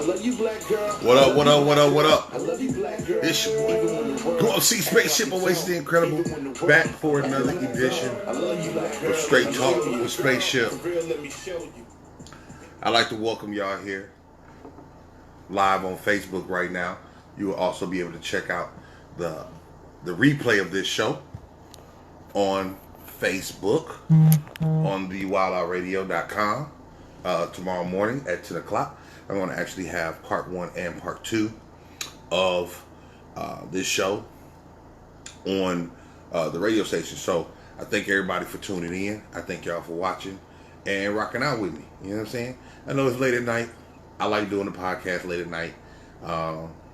love you, black girl. What up, what up, what up, what up? I love you, black girl. It's your boy. Come on, see Spaceship Awaits the Incredible. Back for another edition of Straight Talk with Spaceship. I'd like to welcome y'all here live on Facebook right now. You will also be able to check out the replay of this show on Facebook on the wildoutradio.com tomorrow morning at 10 o'clock. I'm going to actually have part 1 and part 2 of this show on the radio station. So I thank everybody for tuning in. I thank y'all for watching and rocking out with me. You know what I'm saying? I know it's late at night. I like doing the podcast late at night.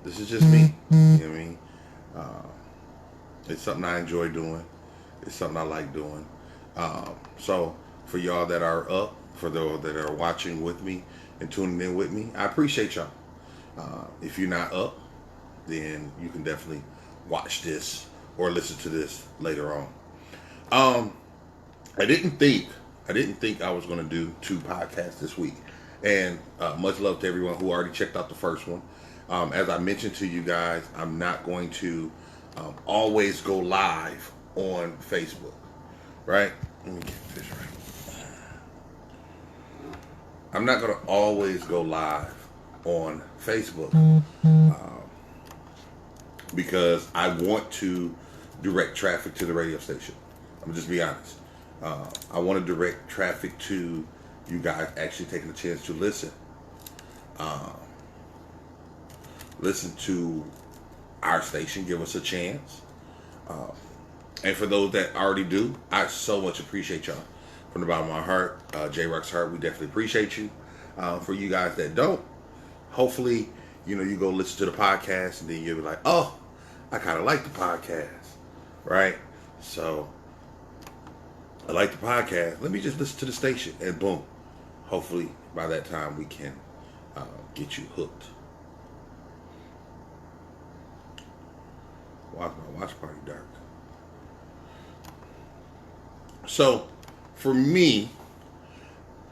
This is just me. You know what I mean? It's something I enjoy doing. It's something I like doing. So for y'all that are up, for those that are watching with me and tuning in with me, I appreciate y'all. If you're not up, then you can definitely watch this or listen to this later on. I didn't think I was going to do 2 podcasts this week. And much love to everyone who already checked out the first one. As I mentioned to you guys, I'm not going to always go live on Facebook, right? Let me get this right. I'm not going to always go live on Facebook because I want to direct traffic to the radio station. I'm going to just be honest. I want to direct traffic to you guys actually taking the chance to listen. Listen to our station, give us a chance. And for those that already do, I so much appreciate y'all. From the bottom of my heart, J-Rock's heart, we definitely appreciate you. For you guys that don't, hopefully, you go listen to the podcast and then you'll be like, oh, I kind of like the podcast, right? So, I like the podcast. Let me just listen to the station and boom. Hopefully, by that time, we can get you hooked. Why is my watch party dark? So, for me,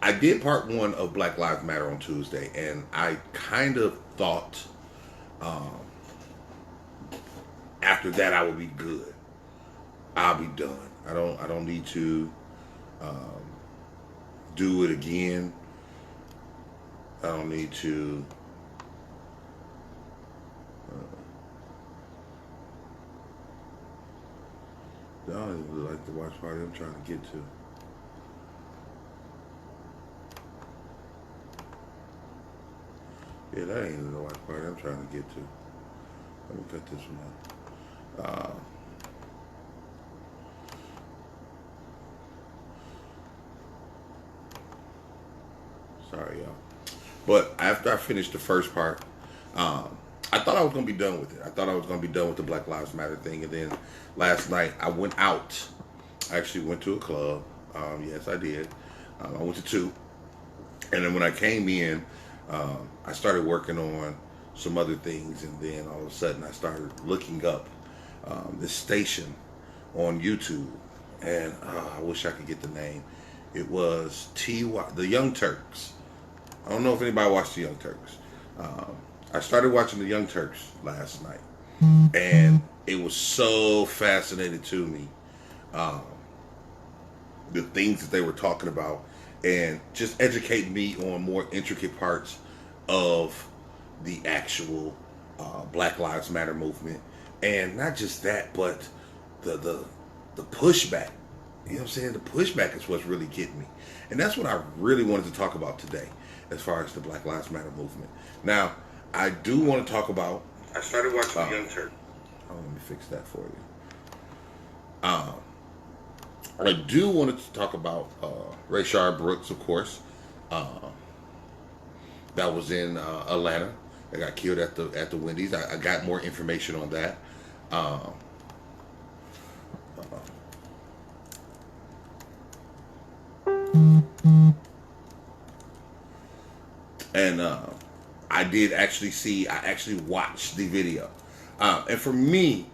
I did part 1 of Black Lives Matter on Tuesday, and I kind of thought after that I would be good. I'll be done. I don't need to do it again. I don't need to I don't even like the watch party I'm trying to get to. Yeah, that ain't even the watch party I'm trying to get to. Let me cut this one out. Sorry, y'all. But after I finished the first part, I thought I was going to be done with it. I thought I was going to be done with the Black Lives Matter thing. And then last night, I went out. I actually went to a club. Yes, I did. I went to 2. And then when I came in, I started working on some other things. And then all of a sudden, I started looking up this station on YouTube. And I wish I could get the name. It was the Young Turks. I don't know if anybody watched the Young Turks. I started watching the Young Turks last night, and it was so fascinating to me, the things that they were talking about, and just educating me on more intricate parts of the actual Black Lives Matter movement, and not just that, but the pushback. You know what I'm saying? The pushback is what's really getting me, and that's what I really wanted to talk about today, as far as the Black Lives Matter movement. Now, I do want to talk about. I started watching the Young Turks. Oh, let me fix that for you. I do want to talk about Rayshard Brooks, of course. That was in Atlanta. That got killed at the Wendy's. I got more information on that. And I did actually see. I actually watched the video. And for me,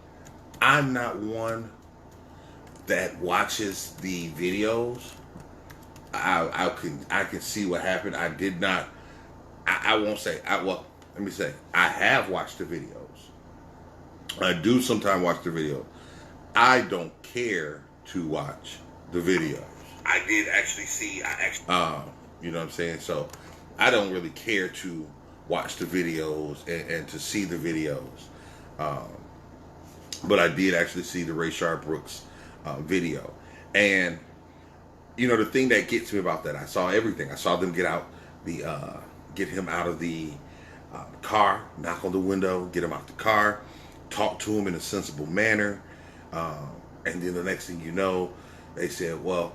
I'm not one that watches the videos. I can see what happened. I did not. I won't say. let me say, I have watched the videos. I do sometimes watch the video. I don't care to watch the videos. I did actually see. You know what I'm saying? So I don't really care to watch the videos and to see the videos. But I did actually see the Rayshard Brooks video. And, you know, the thing that gets me about that, I saw everything. I saw them get him out of the car, knock on the window, get him out the car, talk to him in a sensible manner. And then the next thing you know, they said, well,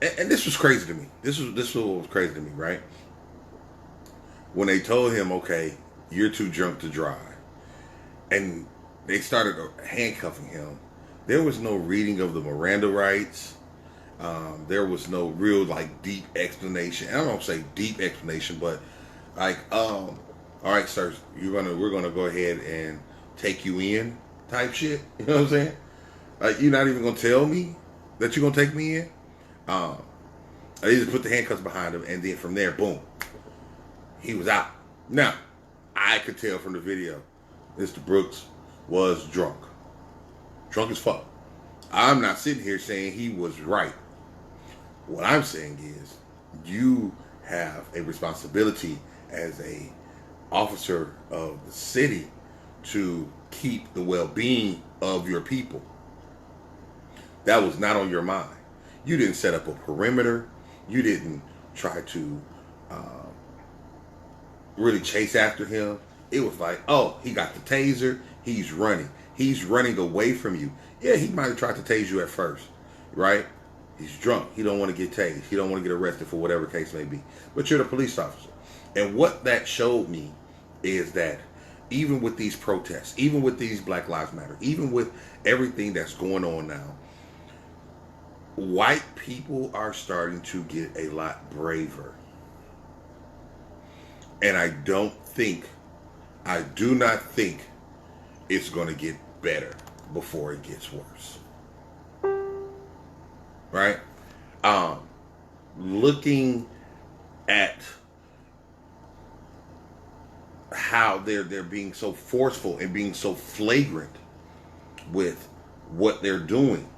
and this was crazy to me. This was what was crazy to me, right? When they told him, okay, you're too drunk to drive, and they started handcuffing him, there was no reading of the Miranda rights. There was no real like deep explanation. I don't want to say deep explanation, but like, all right, sir, we're gonna go ahead and take you in, type shit. You know what I'm saying? Like, you're not even gonna tell me that you're gonna take me in. They just put the handcuffs behind him, and then from there, boom, he was out. Now, I could tell from the video, Mr. Brooks was drunk as fuck. I'm not sitting here saying he was right. What I'm saying is, you have a responsibility as a officer of the city to keep the well-being of your people. That was not on your mind. You didn't set up a perimeter. You didn't try to really chase after him. It was like, oh, he got the taser. He's running. He's running away from you. Yeah, he might have tried to tase you at first, right? He's drunk. He don't want to get tased. He don't want to get arrested for whatever case may be. But you're the police officer. And what that showed me is that even with these protests, even with these Black Lives Matter, even with everything that's going on now, white people are starting to get a lot braver. And I do not think it's going to get better before it gets worse. Right? Looking at how they're being so forceful and being so flagrant with what they're doing,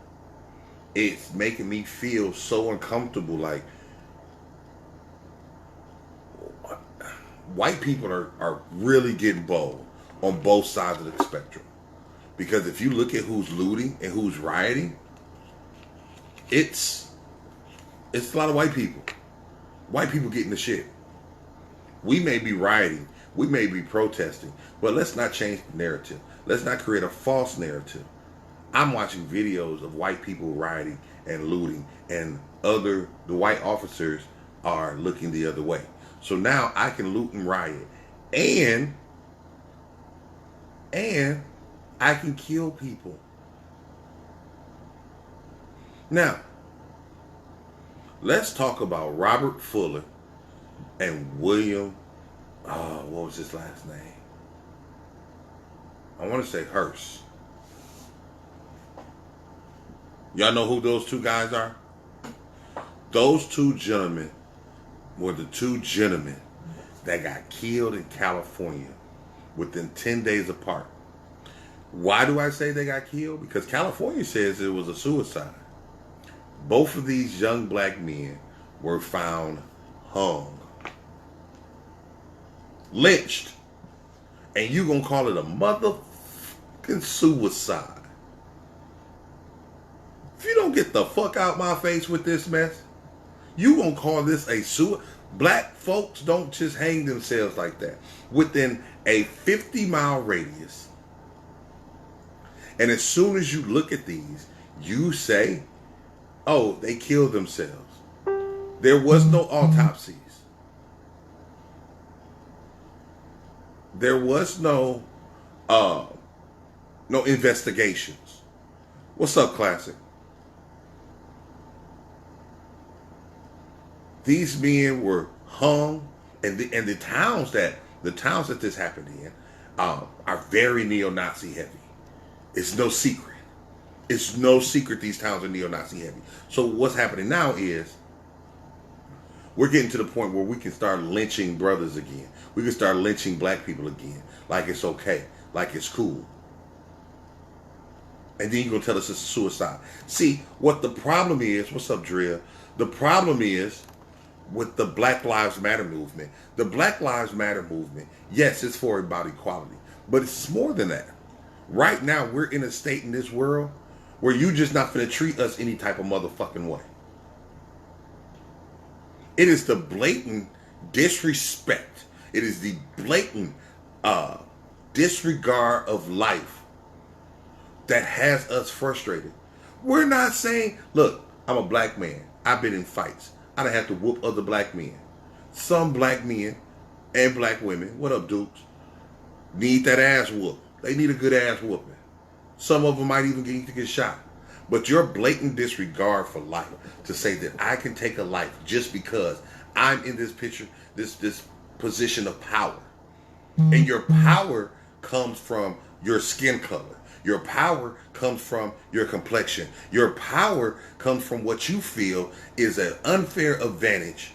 it's making me feel so uncomfortable. Like, white people are really getting bold on both sides of the spectrum. Because if you look at who's looting and who's rioting, it's a lot of white people. White people getting the shit. We may be rioting, we may be protesting, but let's not change the narrative. Let's not create a false narrative. I'm watching videos of white people rioting and looting, and the white officers are looking the other way. So now I can loot and riot, and I can kill people. Now, let's talk about Robert Fuller and William, what was his last name? I want to say Hearst. Y'all know who those two guys are? Those two gentlemen were the two gentlemen that got killed in California within 10 days apart. Why do I say they got killed? Because California says it was a suicide. Both of these young black men were found hung, lynched, and you gonna call it a motherfucking suicide? If you don't get the fuck out my face with this mess, you gonna call this a suicide? Black folks don't just hang themselves like that. Within a 50-mile radius. And as soon as you look at these, you say, oh, they killed themselves. There was no autopsies. There was no investigations. What's up, Classic? These men were hung, and the towns that this happened in are very neo-Nazi heavy. It's no secret. It's no secret these towns are neo-Nazi heavy. So what's happening now is We're getting to the point where we can start lynching brothers again. We can start lynching black people again. Like it's okay. Like it's cool. And then you're going to tell us it's suicide. See, what the problem is, what's up, Drea? The problem is with the Black Lives Matter movement. The Black Lives Matter movement, yes, it's for about equality. But it's more than that. Right now, we're in a state in this world where you just not going to treat us any type of motherfucking way. It is the blatant disrespect. It is the blatant disregard of life that has us frustrated. We're not saying, look, I'm a black man. I've been in fights. I don't have to whoop other black men. Some black men and black women, what up, dukes, need that ass whoop. They need a good ass whooping. Some of them might even get shot. But your blatant disregard for life to say that I can take a life just because I'm in this picture, this position of power. And your power comes from your skin color. Your power comes from your complexion. Your power comes from what you feel is an unfair advantage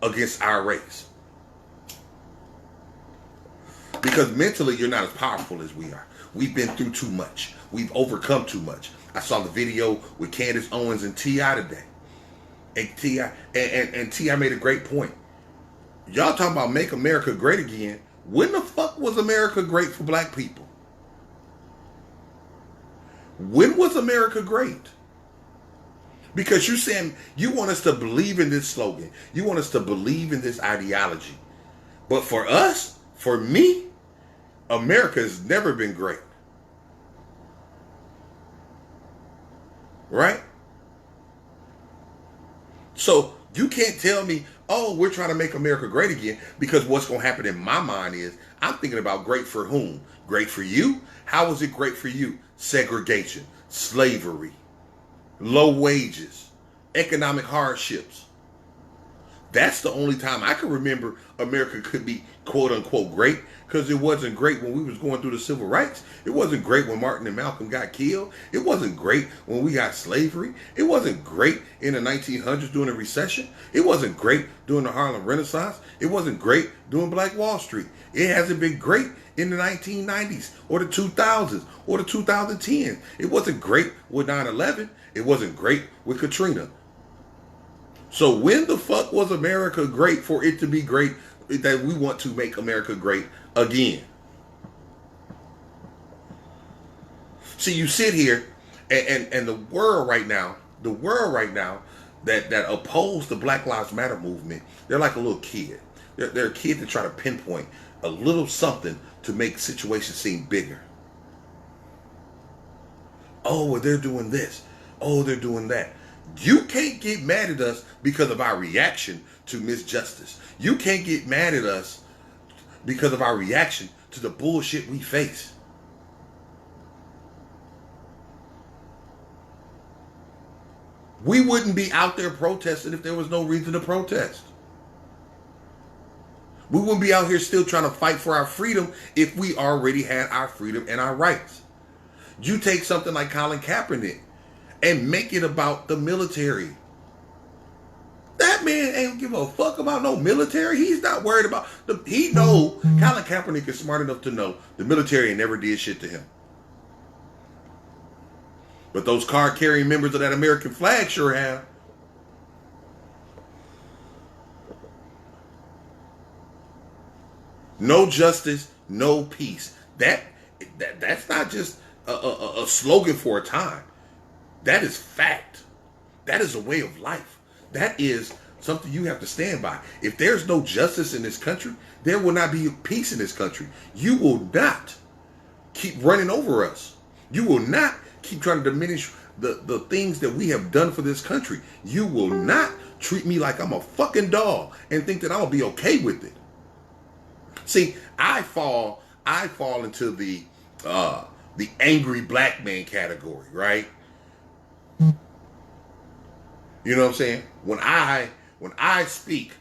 against our race. Because mentally, you're not as powerful as we are. We've been through too much. We've overcome too much. I saw the video with Candace Owens and T.I. today. And T.I. made a great point. Y'all talking about make America great again. When the fuck was America great for black people? When was America great? Because you're saying you want us to believe in this slogan. You want us to believe in this ideology. But for us, for me, America has never been great. Right? So you can't tell me, oh, we're trying to make America great again, because what's going to happen in my mind is I'm thinking about great for whom? Great for you? How was it great for you? Segregation, slavery, low wages, economic hardships. That's the only time I can remember America could be quote unquote great, because it wasn't great when we was going through the civil rights. It wasn't great when Martin and Malcolm got killed. It wasn't great when we got slavery. It wasn't great in the 1900s during the recession. It wasn't great during the Harlem Renaissance. It wasn't great during Black Wall Street. It hasn't been great in the 1990s or the 2000s or the 2010s. It wasn't great with 9/11. It wasn't great with Katrina. So when the fuck was America great for it to be great that we want to make America great again? See, you sit here and the world right now that oppose the Black Lives Matter movement, they're like a little kid. They're a kid that try to pinpoint a little something to make situations seem bigger. Oh, well, they're doing this. Oh, they're doing that. You can't get mad at us because of our reaction to misjustice. You can't get mad at us because of our reaction to the bullshit we face. We wouldn't be out there protesting if there was no reason to protest. We wouldn't be out here still trying to fight for our freedom if we already had our freedom and our rights. You take something like Colin Kaepernick and make it about the military. That man ain't give a fuck about no military. He's not worried about he know Colin Kaepernick is smart enough to know the military ain't never did shit to him. But those card-carrying members of that American flag sure have. No justice, no peace. That's not just a slogan for a time. That is fact. That is a way of life. That is something you have to stand by. If there's no justice in this country, there will not be peace in this country. You will not keep running over us. You will not keep trying to diminish the things that we have done for this country. You will not treat me like I'm a fucking dog and think that I'll be okay with it. See, I fall into the angry black man category, right? You know what I'm saying? When I speak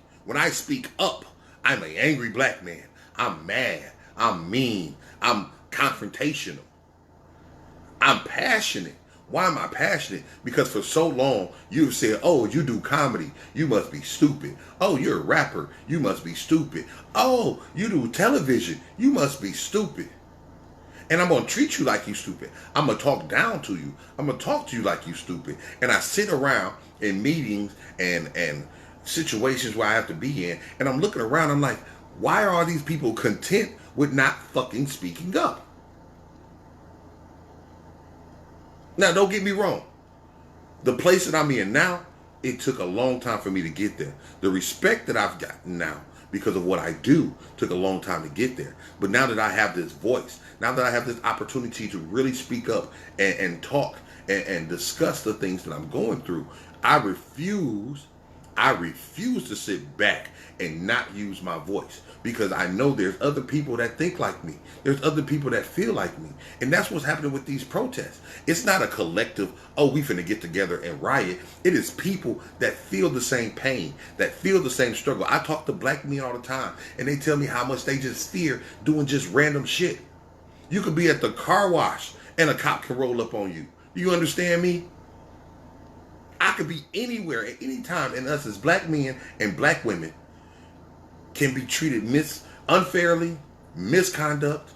up, I'm an angry black man. I'm mad. I'm mean. I'm confrontational. I'm passionate. Why am I passionate? Because for so long you've said, oh, you do comedy, you must be stupid. Oh, you're a rapper, you must be stupid. Oh, you do television, you must be stupid. And I'm going to treat you like you stupid. I'm going to talk down to you. I'm going to talk to you like you stupid. And I sit around in meetings and situations where I have to be in, and I'm looking around, I'm like, why are all these people content with not fucking speaking up? Now, don't get me wrong. The place that I'm in now, it took a long time for me to get there. The respect that I've gotten now because of what I do took a long time to get there. But now that I have this voice, now that I have this opportunity to really speak up and talk and discuss the things that I'm going through, I refuse to sit back and not use my voice, because I know there's other people that think like me. There's other people that feel like me. And that's what's happening with these protests. It's not a collective, oh, we finna get together and riot. It is people that feel the same pain, that feel the same struggle. I talk to black men all the time, and they tell me how much they just fear doing just random shit. You could be at the car wash and a cop can roll up on you. Do you understand me? I could be anywhere at any time, and us as black men and black women can be treated unfairly, misconduct.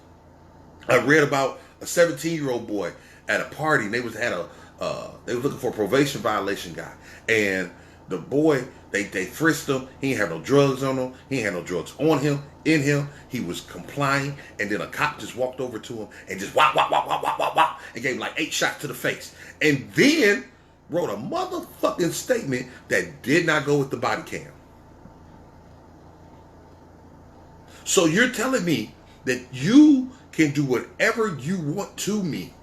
I read about a 17-year-old boy at a party, and they was looking for a probation violation guy, and the boy, they frisked him. He ain't have no drugs on him. He ain't had no drugs on him, in him. He was complying, and then a cop just walked over to him and just whop, whop, whop, whop, whop, whop, whop, and gave him like 8 shots to the face, and then wrote a motherfucking statement that did not go with the body cam. So you're telling me that you can do whatever you want to me.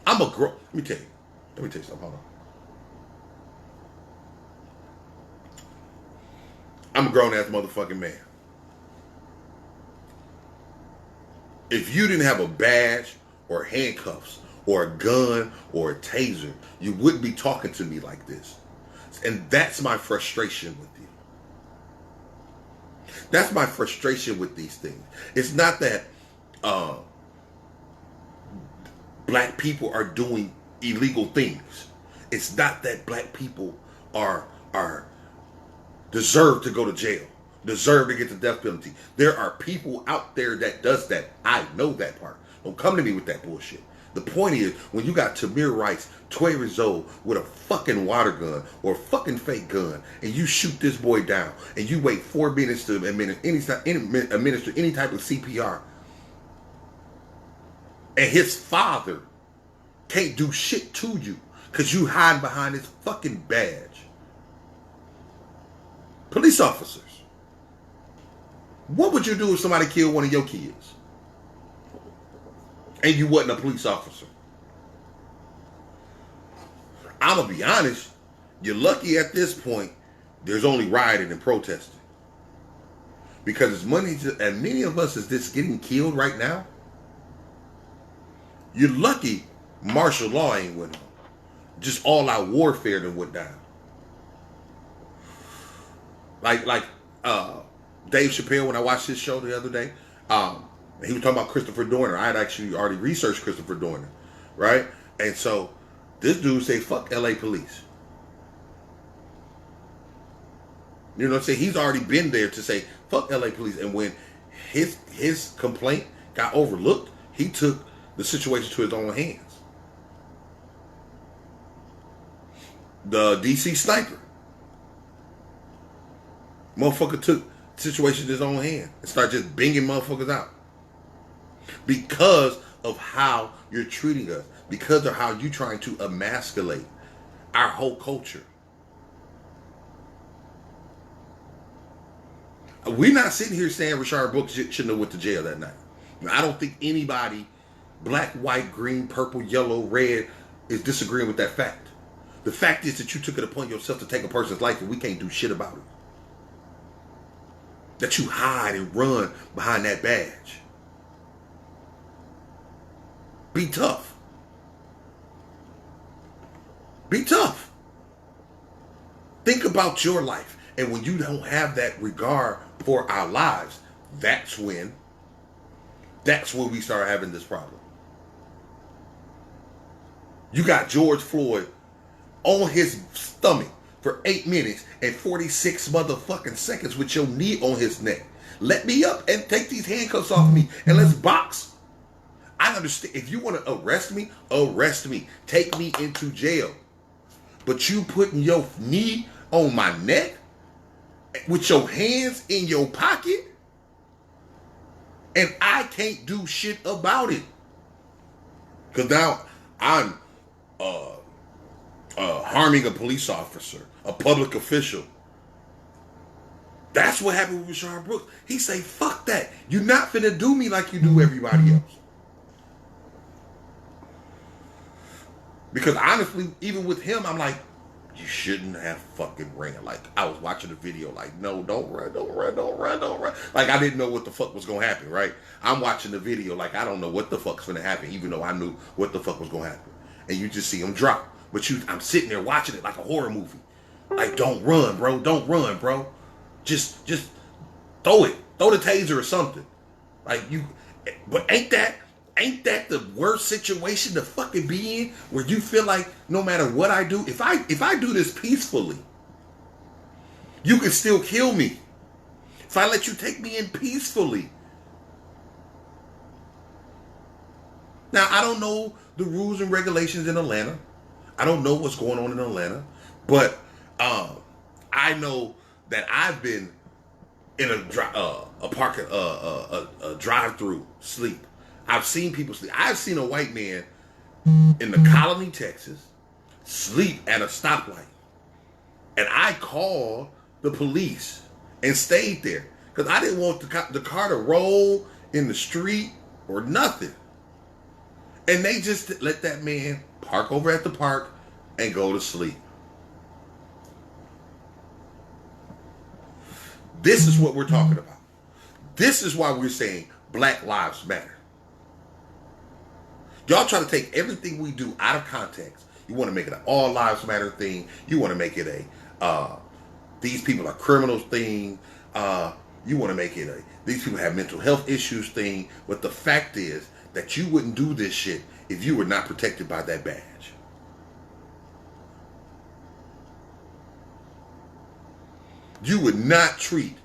Let me tell you something. Hold on. I'm a grown-ass motherfucking man. If you didn't have a badge or handcuffs or a gun or a taser, you wouldn't be talking to me like this. And that's my frustration with you. That's my frustration with these things. It's not that black people are doing illegal things. It's not that black people are deserve to go to jail, deserve to get the death penalty. There are people out there that does that. I know that part. Don't come to me with that bullshit. The point is, when you got Tamir Rice, 12 years old, with a fucking water gun or a fucking fake gun, and you shoot this boy down, and you wait 4 minutes to administer any type of CPR, and his father can't do shit to you because you hide behind his fucking badge. Police officers, what would you do if somebody killed one of your kids and you wasn't a police officer? I'm going to be honest, you're lucky at this point there's only rioting and protesting. Because as many of us as this getting killed right now, you're lucky martial law ain't went on. Just all out warfare that went down. Like Dave Chappelle, when I watched his show the other day, he was talking about Christopher Dorner. I had actually already researched Christopher Dorner, right? And so this dude say, fuck LA police. You know what I'm saying? He's already been there to say, fuck LA police. And when his complaint got overlooked, he took the situation to his own hands. The DC sniper. Motherfucker took the situation in his own hand and started just binging motherfuckers out. Because of how you're treating us. Because of how you're trying to emasculate our whole culture. We're not sitting here saying Rashard Brooks shouldn't have went to jail that night. I don't think anybody, black, white, green, purple, yellow, red, is disagreeing with that fact. The fact is that you took it upon yourself to take a person's life and we can't do shit about it. That you hide and run behind that badge. Be tough. Be tough. Think about your life. And when you don't have that regard for our lives, that's when we start having this problem. You got George Floyd on his stomach for 8 minutes and 46 motherfucking seconds with your knee on his neck. Let me up and take these handcuffs off me and let's box. I understand. If you want to arrest me, arrest me. Take me into jail. But you putting your knee on my neck with your hands in your pocket and I can't do shit about it. Because now I'm harming a police officer, a public official. That's what happened with Rashard Brooks. He say, fuck that. You're not finna do me like you do everybody else. Because honestly, even with him, I'm like, you shouldn't have fucking ran. Like, I was watching the video like, no, don't run, don't run, don't run, don't run. Like, I didn't know what the fuck was going to happen, right? I'm watching the video like, I don't know what the fuck's going to happen, even though I knew what the fuck was going to happen. And you just see him drop. But I'm sitting there watching it like a horror movie. Like, don't run, bro. Don't run, bro. Just throw it. Throw the taser or something. Like, but ain't that the worst situation to fucking be in, where you feel like no matter what I do, if I do this peacefully, you can still kill me. If I let you take me in peacefully. Now, I don't know the rules and regulations in Atlanta. I don't know what's going on in Atlanta, but I know that I've been in a drive-through sleep. I've seen people sleep. I've seen a white man in the Colony, Texas, sleep at a stoplight. And I called the police and stayed there because I didn't want the car to roll in the street or nothing. And they just let that man park over at the park and go to sleep. This is what we're talking about. This is why we're saying Black Lives Matter. Y'all try to take everything we do out of context. You want to make it an all lives matter thing. You want to make it a these people are criminals thing. You want to make it a these people have mental health issues thing. But the fact is that you wouldn't do this shit if you were not protected by that badge. You would not treat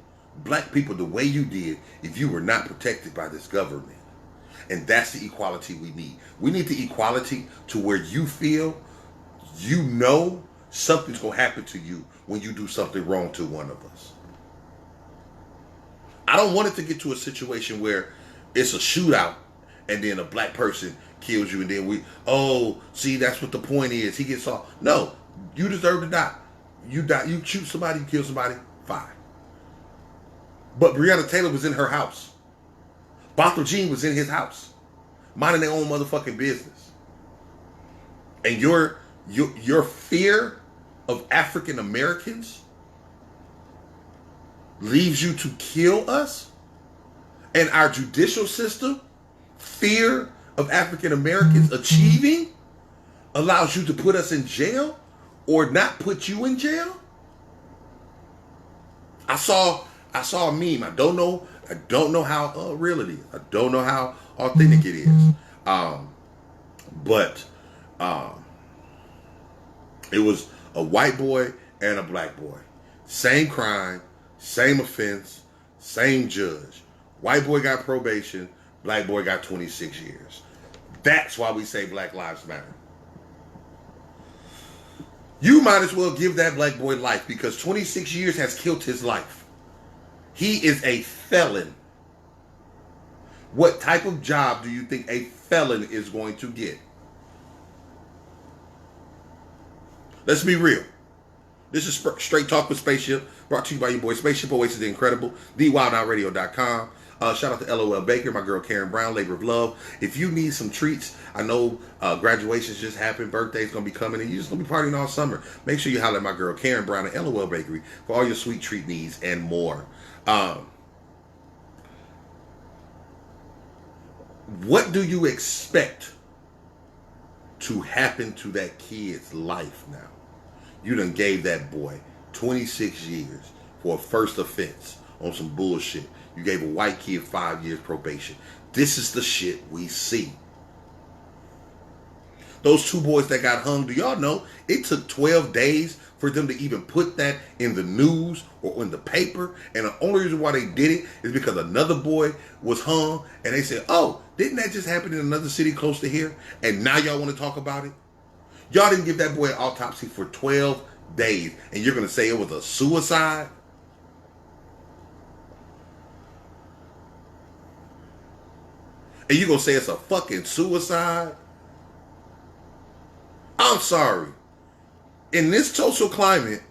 black people the way you did if you were not protected by this government. And that's the equality we need. We need the equality to where you feel, you know, something's going to happen to you when you do something wrong to one of us. I don't want it to get to a situation where it's a shootout and then a black person kills you and then see, that's what the point is. He gets off. No, you deserve to die. You die. You shoot somebody, you kill somebody, fine. But Breonna Taylor was in her house. Bothell Jean was in his house, minding their own motherfucking business. And your fear of African Americans leaves you to kill us? And our judicial system, fear of African Americans achieving, allows you to put us in jail or not put you in jail? I saw a meme. I don't know how real it is. I don't know how authentic it is. But it was a white boy and a black boy. Same crime, same offense, same judge. White boy got probation, black boy got 26 years. That's why we say Black Lives Matter. You might as well give that black boy life because 26 years has killed his life. He is a felon. What type of job do you think a felon is going to get? Let's be real. This is Straight Talk with Spaceship, brought to you by your boy Spaceship Oasis the Incredible, thewildoutradio.com. Shout out to LOL Baker, my girl Karen Brown, labor of love. If you need some treats, I know graduations just happened, birthdays gonna be coming, and you're just gonna be partying all summer. Make sure you holler at my girl Karen Brown at LOL Bakery for all your sweet treat needs and more. What do you expect to happen to that kid's life now? You done gave that boy 26 years for a first offense on some bullshit. You gave a white kid 5 years probation. This is the shit we see. Those two boys that got hung, do y'all know it took 12 days for them to even put that in the news or in the paper? And the only reason why they did it is because another boy was hung, and they said, oh, didn't that just happen in another city close to here? And now y'all want to talk about it? Y'all didn't give that boy an autopsy for 12 days, and you're going to say it was a suicide? And you're going to say it's a fucking suicide? I'm sorry. In this social climate,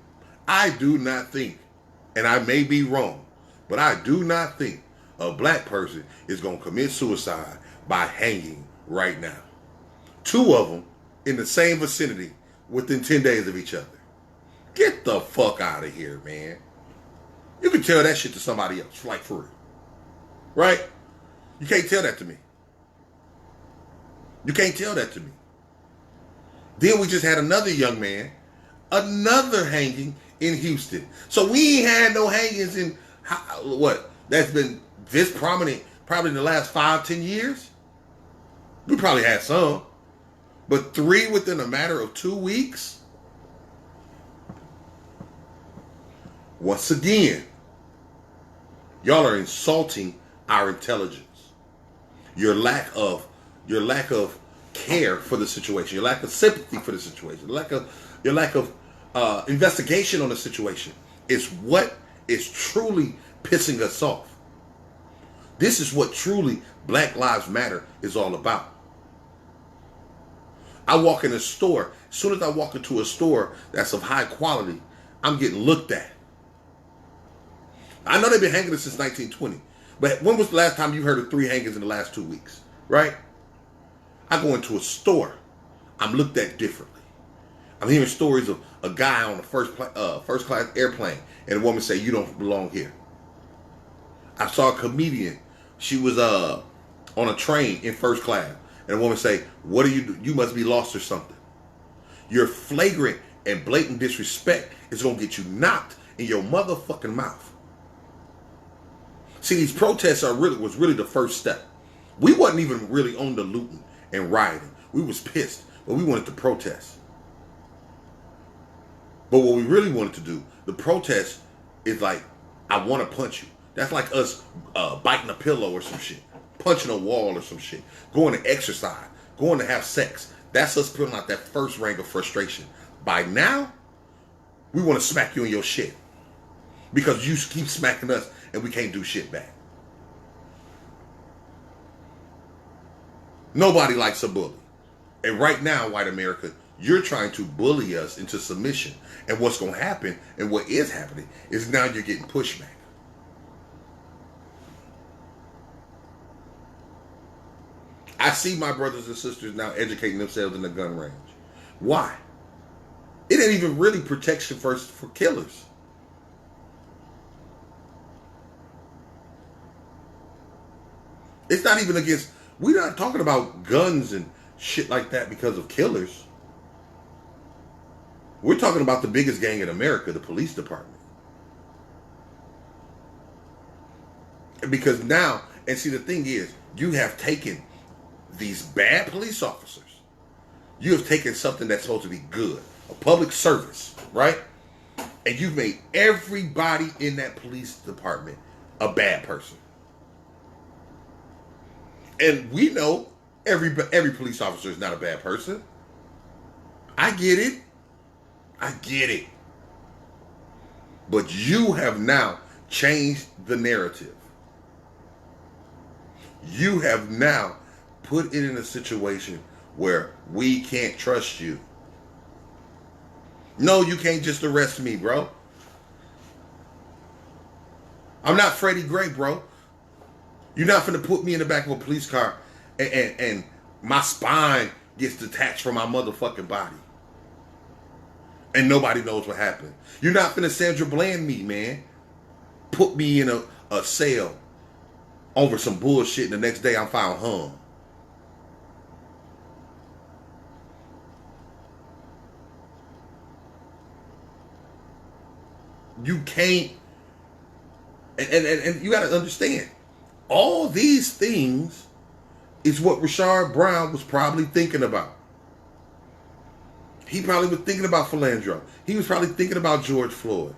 I do not think, and I may be wrong, but I do not think a black person is going to commit suicide by hanging right now. Two of them in the same vicinity within 10 days of each other. Get the fuck out of here, man. You can tell that shit to somebody else, like for real. Right? You can't tell that to me. You can't tell that to me. Then we just had another young man, another hanging in Houston. So we ain't had no hangings in, what, that's been this prominent probably in the last 5-10 years? We probably had some. But 3 within a matter of 2 weeks? Once again, y'all are insulting our intelligence. Your lack of care for the situation, your lack of sympathy for the situation, your lack of investigation on the situation is what is truly pissing us off. This is what truly Black Lives Matter is all about. I walk in a store. As soon as I walk into a store that's of high quality, I'm getting looked at. I know they've been hanging us since 1920, but when was the last time you heard of 3 hangings in the last 2 weeks, right? I go into a store, I'm looked at differently. I'm hearing stories of a guy on a first class airplane and a woman say, you don't belong here. I saw a comedian. She was on a train in first class, and a woman say, what do you do? You must be lost or something. Your flagrant and blatant disrespect is going to get you knocked in your motherfucking mouth. See, these protests was really the first step. We wasn't even really on the looting and rioting. We was pissed, but we wanted to protest. But what we really wanted to do, the protest is like, I want to punch you. That's like us biting a pillow or some shit, punching a wall or some shit, going to exercise, going to have sex. That's us putting out that first rank of frustration. By now, we want to smack you in your shit because you keep smacking us and we can't do shit back. Nobody likes a bully. And right now, white America, you're trying to bully us into submission. And what's going to happen, and what is happening, is now you're getting pushback. I see my brothers and sisters now educating themselves in the gun range. Why? It ain't even really protection first for killers. It's not even against, we're not talking about guns and shit like that because of killers. We're talking about the biggest gang in America, the police department. Because now, and see the thing is, you have taken these bad police officers. You have taken something that's supposed to be good, a public service, right? And you've made everybody in that police department a bad person. And we know every police officer is not a bad person. I get it. I get it. But you have now changed the narrative. You have now put it in a situation where we can't trust you. No, you can't just arrest me, bro. I'm not Freddie Gray, bro. You're not finna put me in the back of a police car and my spine gets detached from my motherfucking body. And nobody knows what happened. You're not finna Sandra Bland me, man. Put me in a cell over some bullshit and the next day I'm found hung. You can't, and you gotta understand, all these things is what Rashard Brown was probably thinking about. He probably was thinking about Philandro. He was probably thinking about George Floyd,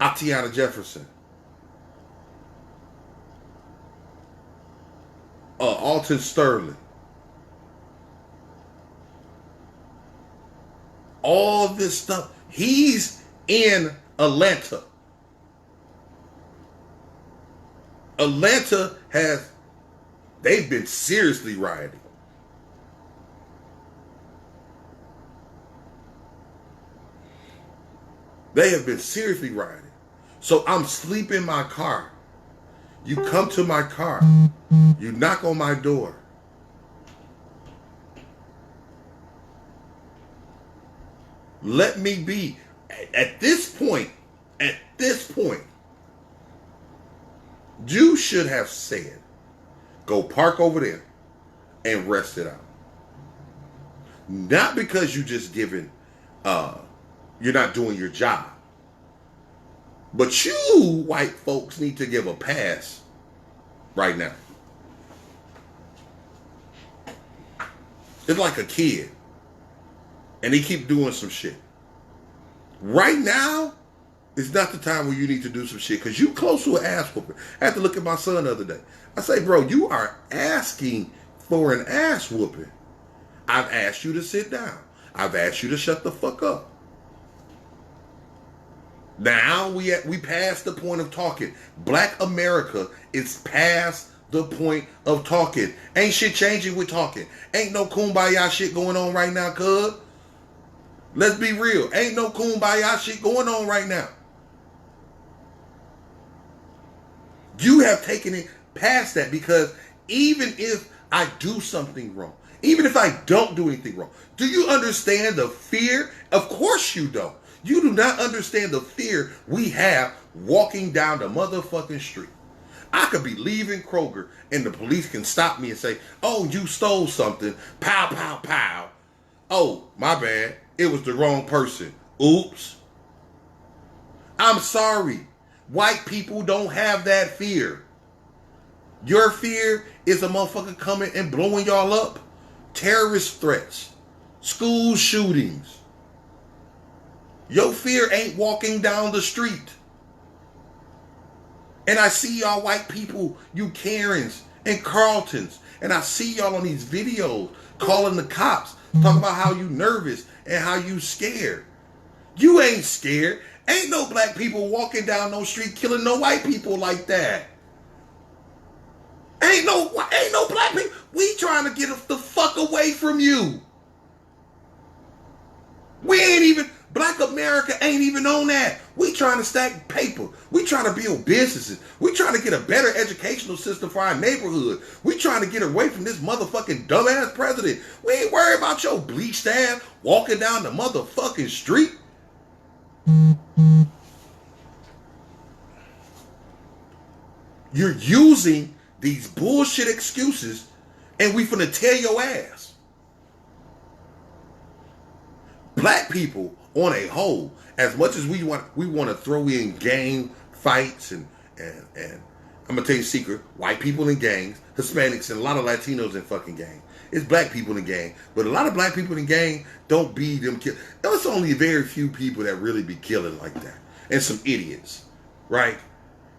Atiana Jefferson, Alton Sterling. All this stuff. He's in Atlanta. Atlanta they've been seriously rioting. They have been seriously rioting. So I'm sleeping in my car. You come to my car. You knock on my door. Let me be. At this point, you should have said, go park over there and rest it out. Not because you just giving, you're not doing your job. But you white folks need to give a pass right now. It's like a kid. And they keep doing some shit. Right now is not the time where you need to do some shit because you close to an ass whooping. I had to look at my son the other day. I say, bro, you are asking for an ass whooping. I've asked you to sit down. I've asked you to shut the fuck up. Now we past the point of talking. Black America is past the point of talking. Ain't shit changing with talking. Ain't no kumbaya shit going on right now, cuz. Let's be real. Ain't no kumbaya shit going on right now. You have taken it past that because even if I do something wrong, even if I don't do anything wrong, do you understand the fear? Of course you don't. You do not understand the fear we have walking down the motherfucking street. I could be leaving Kroger and the police can stop me and say, oh, you stole something. Pow, pow, pow. Oh, my bad. It was the wrong person. Oops. I'm sorry. White people don't have that fear. Your fear is a motherfucker coming and blowing y'all up. Terrorist threats. School shootings. Your fear ain't walking down the street. And I see y'all white people, you Karens and Carltons, and I see y'all on these videos calling the cops, talking about how you nervous and how you scared. You ain't scared. Ain't no black people walking down no street killing no white people like that. Ain't no black people. We trying to get the fuck away from you. Black America ain't even on that. We trying to stack paper. We trying to build businesses. We trying to get a better educational system for our neighborhood. We trying to get away from this motherfucking dumbass president. We ain't worried about your bleached ass walking down the motherfucking street. You're using these bullshit excuses and we finna tear your ass. Black people on a whole, as much as we want to throw in gang fights and I'm gonna tell you a secret, white people in gangs, Hispanics and a lot of Latinos in fucking gangs. It's black people in gang, but a lot of black people in gang don't be them kill. There's only very few people that really be killing like that, and some idiots, right?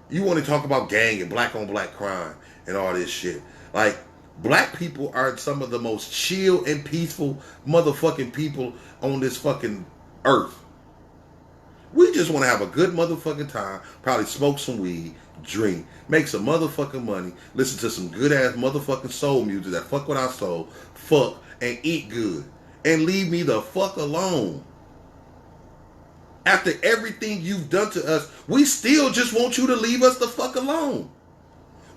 You want to talk about gang and black on black crime and all this shit. Like, black people are some of the most chill and peaceful motherfucking people on this fucking earth. We just want to have a good motherfucking time, probably smoke some weed, drink, make some motherfucking money, listen to some good ass motherfucking soul music that fuck with our soul, fuck, and eat good. And leave me the fuck alone. After everything you've done to us, we still just want you to leave us the fuck alone.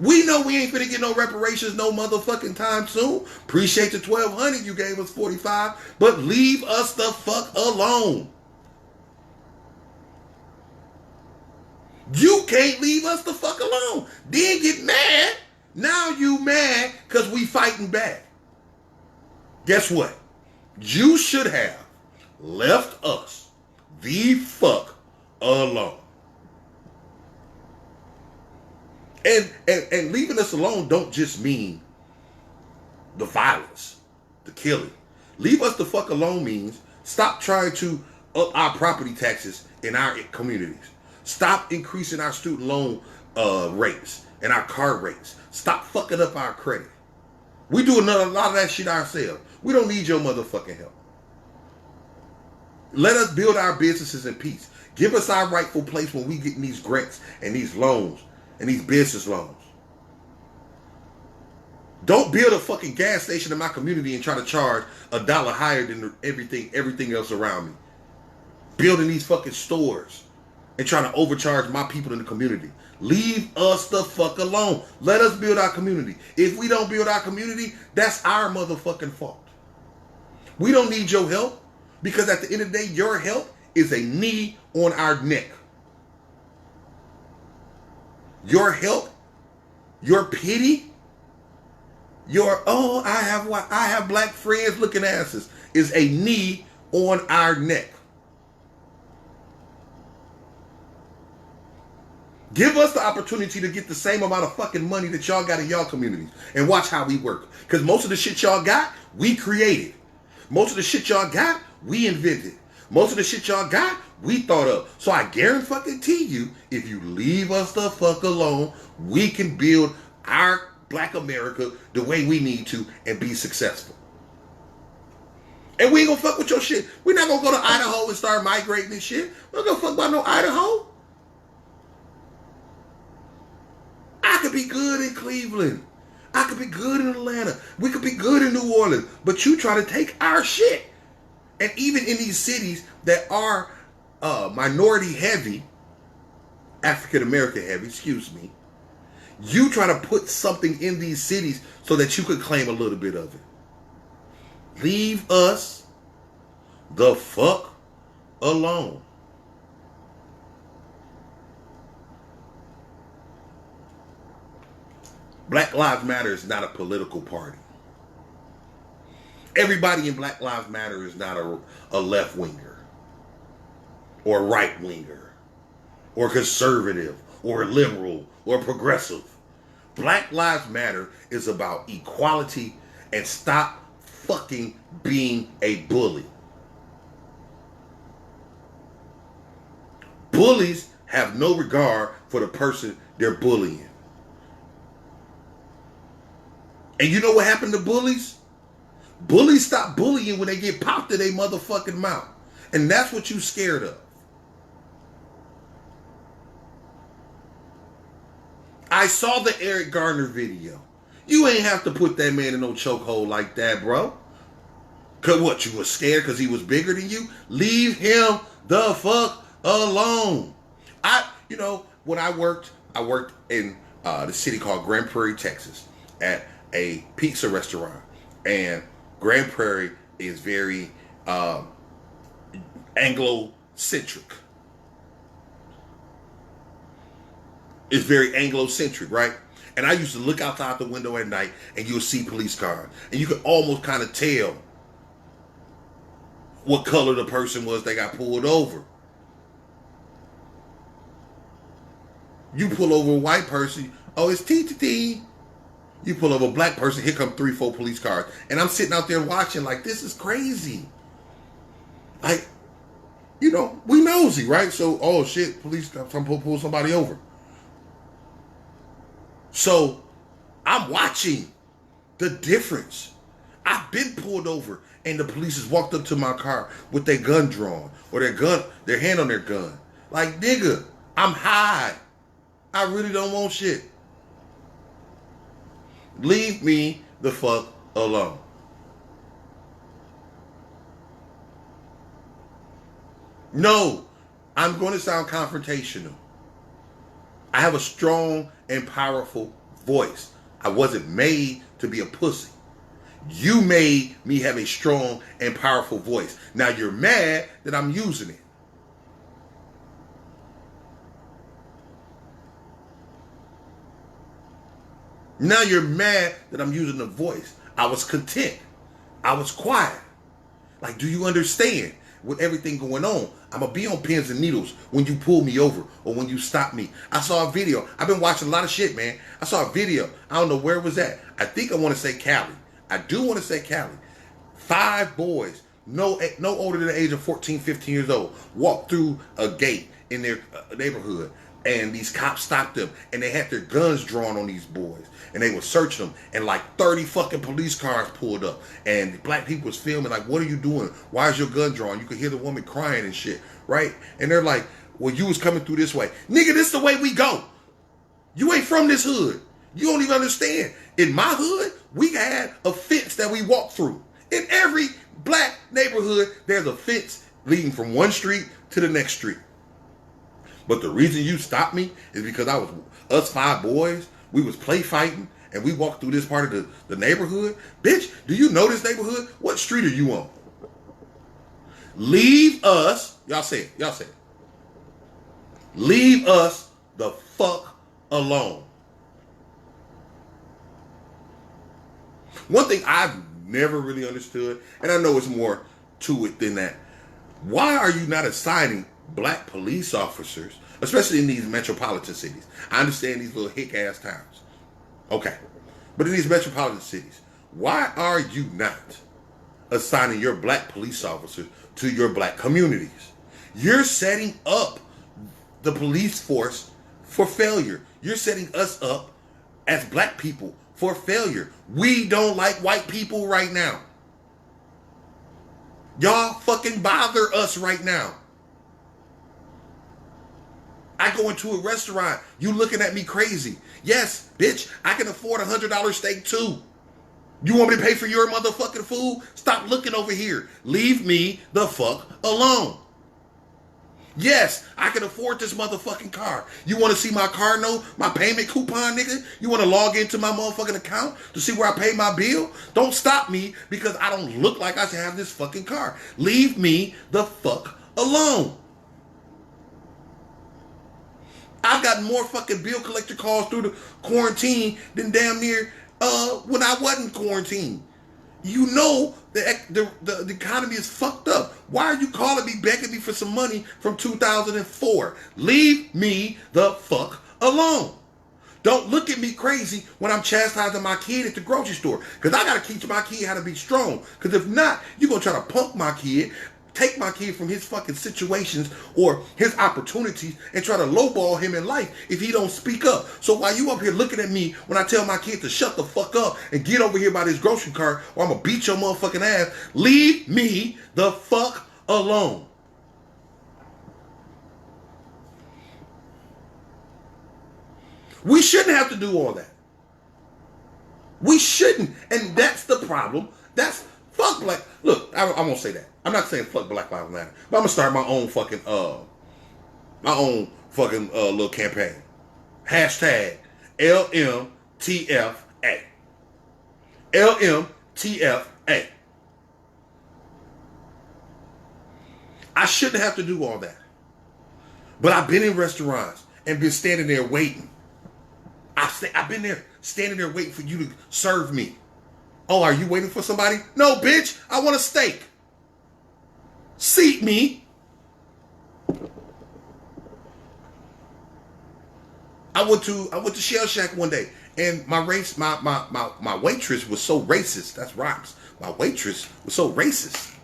We know we ain't finna get no reparations no motherfucking time soon. Appreciate the 1,200 you gave us 45, but leave us the fuck alone. You can't leave us the fuck alone. Then get mad. Now you mad because we fighting back. Guess what? You should have left us the fuck alone. And leaving us alone don't just mean the violence, the killing. Leave us the fuck alone means Stop trying to up our property taxes in our communities. Stop increasing our student loan rates and our car rates. Stop fucking up our credit. We do a lot of that shit ourselves. We don't need your motherfucking help. Let us build our businesses in peace. Give us our rightful place when we get in these grants and these loans and these business loans. Don't build a fucking gas station in my community and try to charge $1 higher than everything else around me. Building these fucking stores and trying to overcharge my people in the community. Leave us the fuck alone. Let us build our community. If we don't build our community, that's our motherfucking fault. We don't need your help because at the end of the day, your help is a knee on our neck. Your help, your pity, your I have black friends looking asses is a knee on our neck. Give us the opportunity to get the same amount of fucking money that y'all got in y'all communities and watch how we work. Because most of the shit y'all got, we created. Most of the shit y'all got, we invented. Most of the shit y'all got, we thought of. So I guarantee you, if you leave us the fuck alone, we can build our black America the way we need to and be successful. And we ain't gonna fuck with your shit. We're not gonna go to Idaho and start migrating and shit. We're not gonna fuck about no Idaho. I could be good in Cleveland. I could be good in Atlanta. We could be good in New Orleans. But you try to take our shit. And even in these cities that are minority heavy, African American heavy, excuse me, you try to put something in these cities so that you could claim a little bit of it. Leave us the fuck alone. Black Lives Matter is not a political party. Everybody in Black Lives Matter is not a left-winger or a right-winger or conservative or liberal or progressive. Black Lives Matter is about equality and stop fucking being a bully. Bullies have no regard for the person they're bullying. And you know what happened to bullies? Bullies stop bullying when they get popped in their motherfucking mouth. And that's what you scared of. I saw the Eric Garner video. You ain't have to put that man in no chokehold like that, bro. Cause what, you was scared because he was bigger than you? Leave him the fuck alone. When I worked in the city called Grand Prairie, Texas, at a pizza restaurant. And Grand Prairie is very Anglo-centric. It's very Anglo-centric, right? And I used to look outside the window at night and you'll see police cars. And you could almost kind of tell what color the person was that got pulled over. You pull over a white person, oh, it's T. You pull over a black person, here come 3-4 police cars. And I'm sitting out there watching like, this is crazy. Like, we nosy, right? So, oh shit, police come pull somebody over. So, I'm watching the difference. I've been pulled over and the police has walked up to my car with their gun drawn or their hand on their gun. Like, nigga, I'm high. I really don't want shit. Leave me the fuck alone. No, I'm going to sound confrontational. I have a strong and powerful voice. I wasn't made to be a pussy. You made me have a strong and powerful voice. Now you're mad that I'm using it. Now you're mad that I'm using the voice. I was content. I was quiet. Like, do you understand? With everything going on, I'm going to be on pins and needles when you pull me over or when you stop me. I saw a video. I've been watching a lot of shit, man. I saw a video. I don't know where it was at. I think I want to say Cali. I do want to say Cali. 5 boys no older than the age of 14, 15 years old, walked through a gate in their neighborhood, and these cops stopped them, and they had their guns drawn on these boys, and they would search them, and like 30 fucking police cars pulled up, and black people was filming like, what are you doing? Why is your gun drawn? You could hear the woman crying and shit, right? And they're like, well, you was coming through this way. Nigga, this the way we go. You ain't from this hood. You don't even understand. In my hood, we had a fence that we walked through. In every black neighborhood, there's a fence leading from one street to the next street. But the reason you stopped me is because us 5 boys, we was play fighting, and we walked through this part of the neighborhood. Bitch, do you know this neighborhood? What street are you on? Leave us, y'all say it. Leave us the fuck alone. One thing I've never really understood, and I know it's more to it than that, why are you not assigning black police officers, especially in these metropolitan cities? I understand these little hick-ass towns. Okay. But in these metropolitan cities, why are you not assigning your black police officers to your black communities? You're setting up the police force for failure. You're setting us up as black people for failure. We don't like white people right now. Y'all fucking bother us right now. I go into a restaurant, you looking at me crazy. Yes, bitch, I can afford $100 steak too. You want me to pay for your motherfucking food? Stop looking over here. Leave me the fuck alone. Yes, I can afford this motherfucking car. You want to see my car note, my payment coupon, nigga? You want to log into my motherfucking account to see where I pay my bill? Don't stop me because I don't look like I should have this fucking car. Leave me the fuck alone. I've got more fucking bill collector calls through the quarantine than damn near when I wasn't quarantined. You know the economy is fucked up. Why are you calling me, begging me for some money from 2004? Leave me the fuck alone. Don't look at me crazy when I'm chastising my kid at the grocery store. Because I got to teach my kid how to be strong. Because if not, you're going to try to punk my kid, take my kid from his fucking situations or his opportunities and try to lowball him in life if he don't speak up. So while you up here looking at me when I tell my kid to shut the fuck up and get over here by this grocery cart or I'm gonna beat your motherfucking ass, leave me the fuck alone. We shouldn't have to do all that. We shouldn't. And that's the problem. That's fuck black. Look, I won't say that. I'm not saying fuck Black Lives Matter, but I'm gonna start my own fucking little campaign. Hashtag LMTFA. LMTFA. I shouldn't have to do all that. But I've been in restaurants and been standing there waiting. I've been there standing there waiting for you to serve me. Oh, are you waiting for somebody? No, bitch, I want a steak. Seat me. I went to Shell Shack one day, and my waitress was so racist. That's rocks. My waitress was so racist,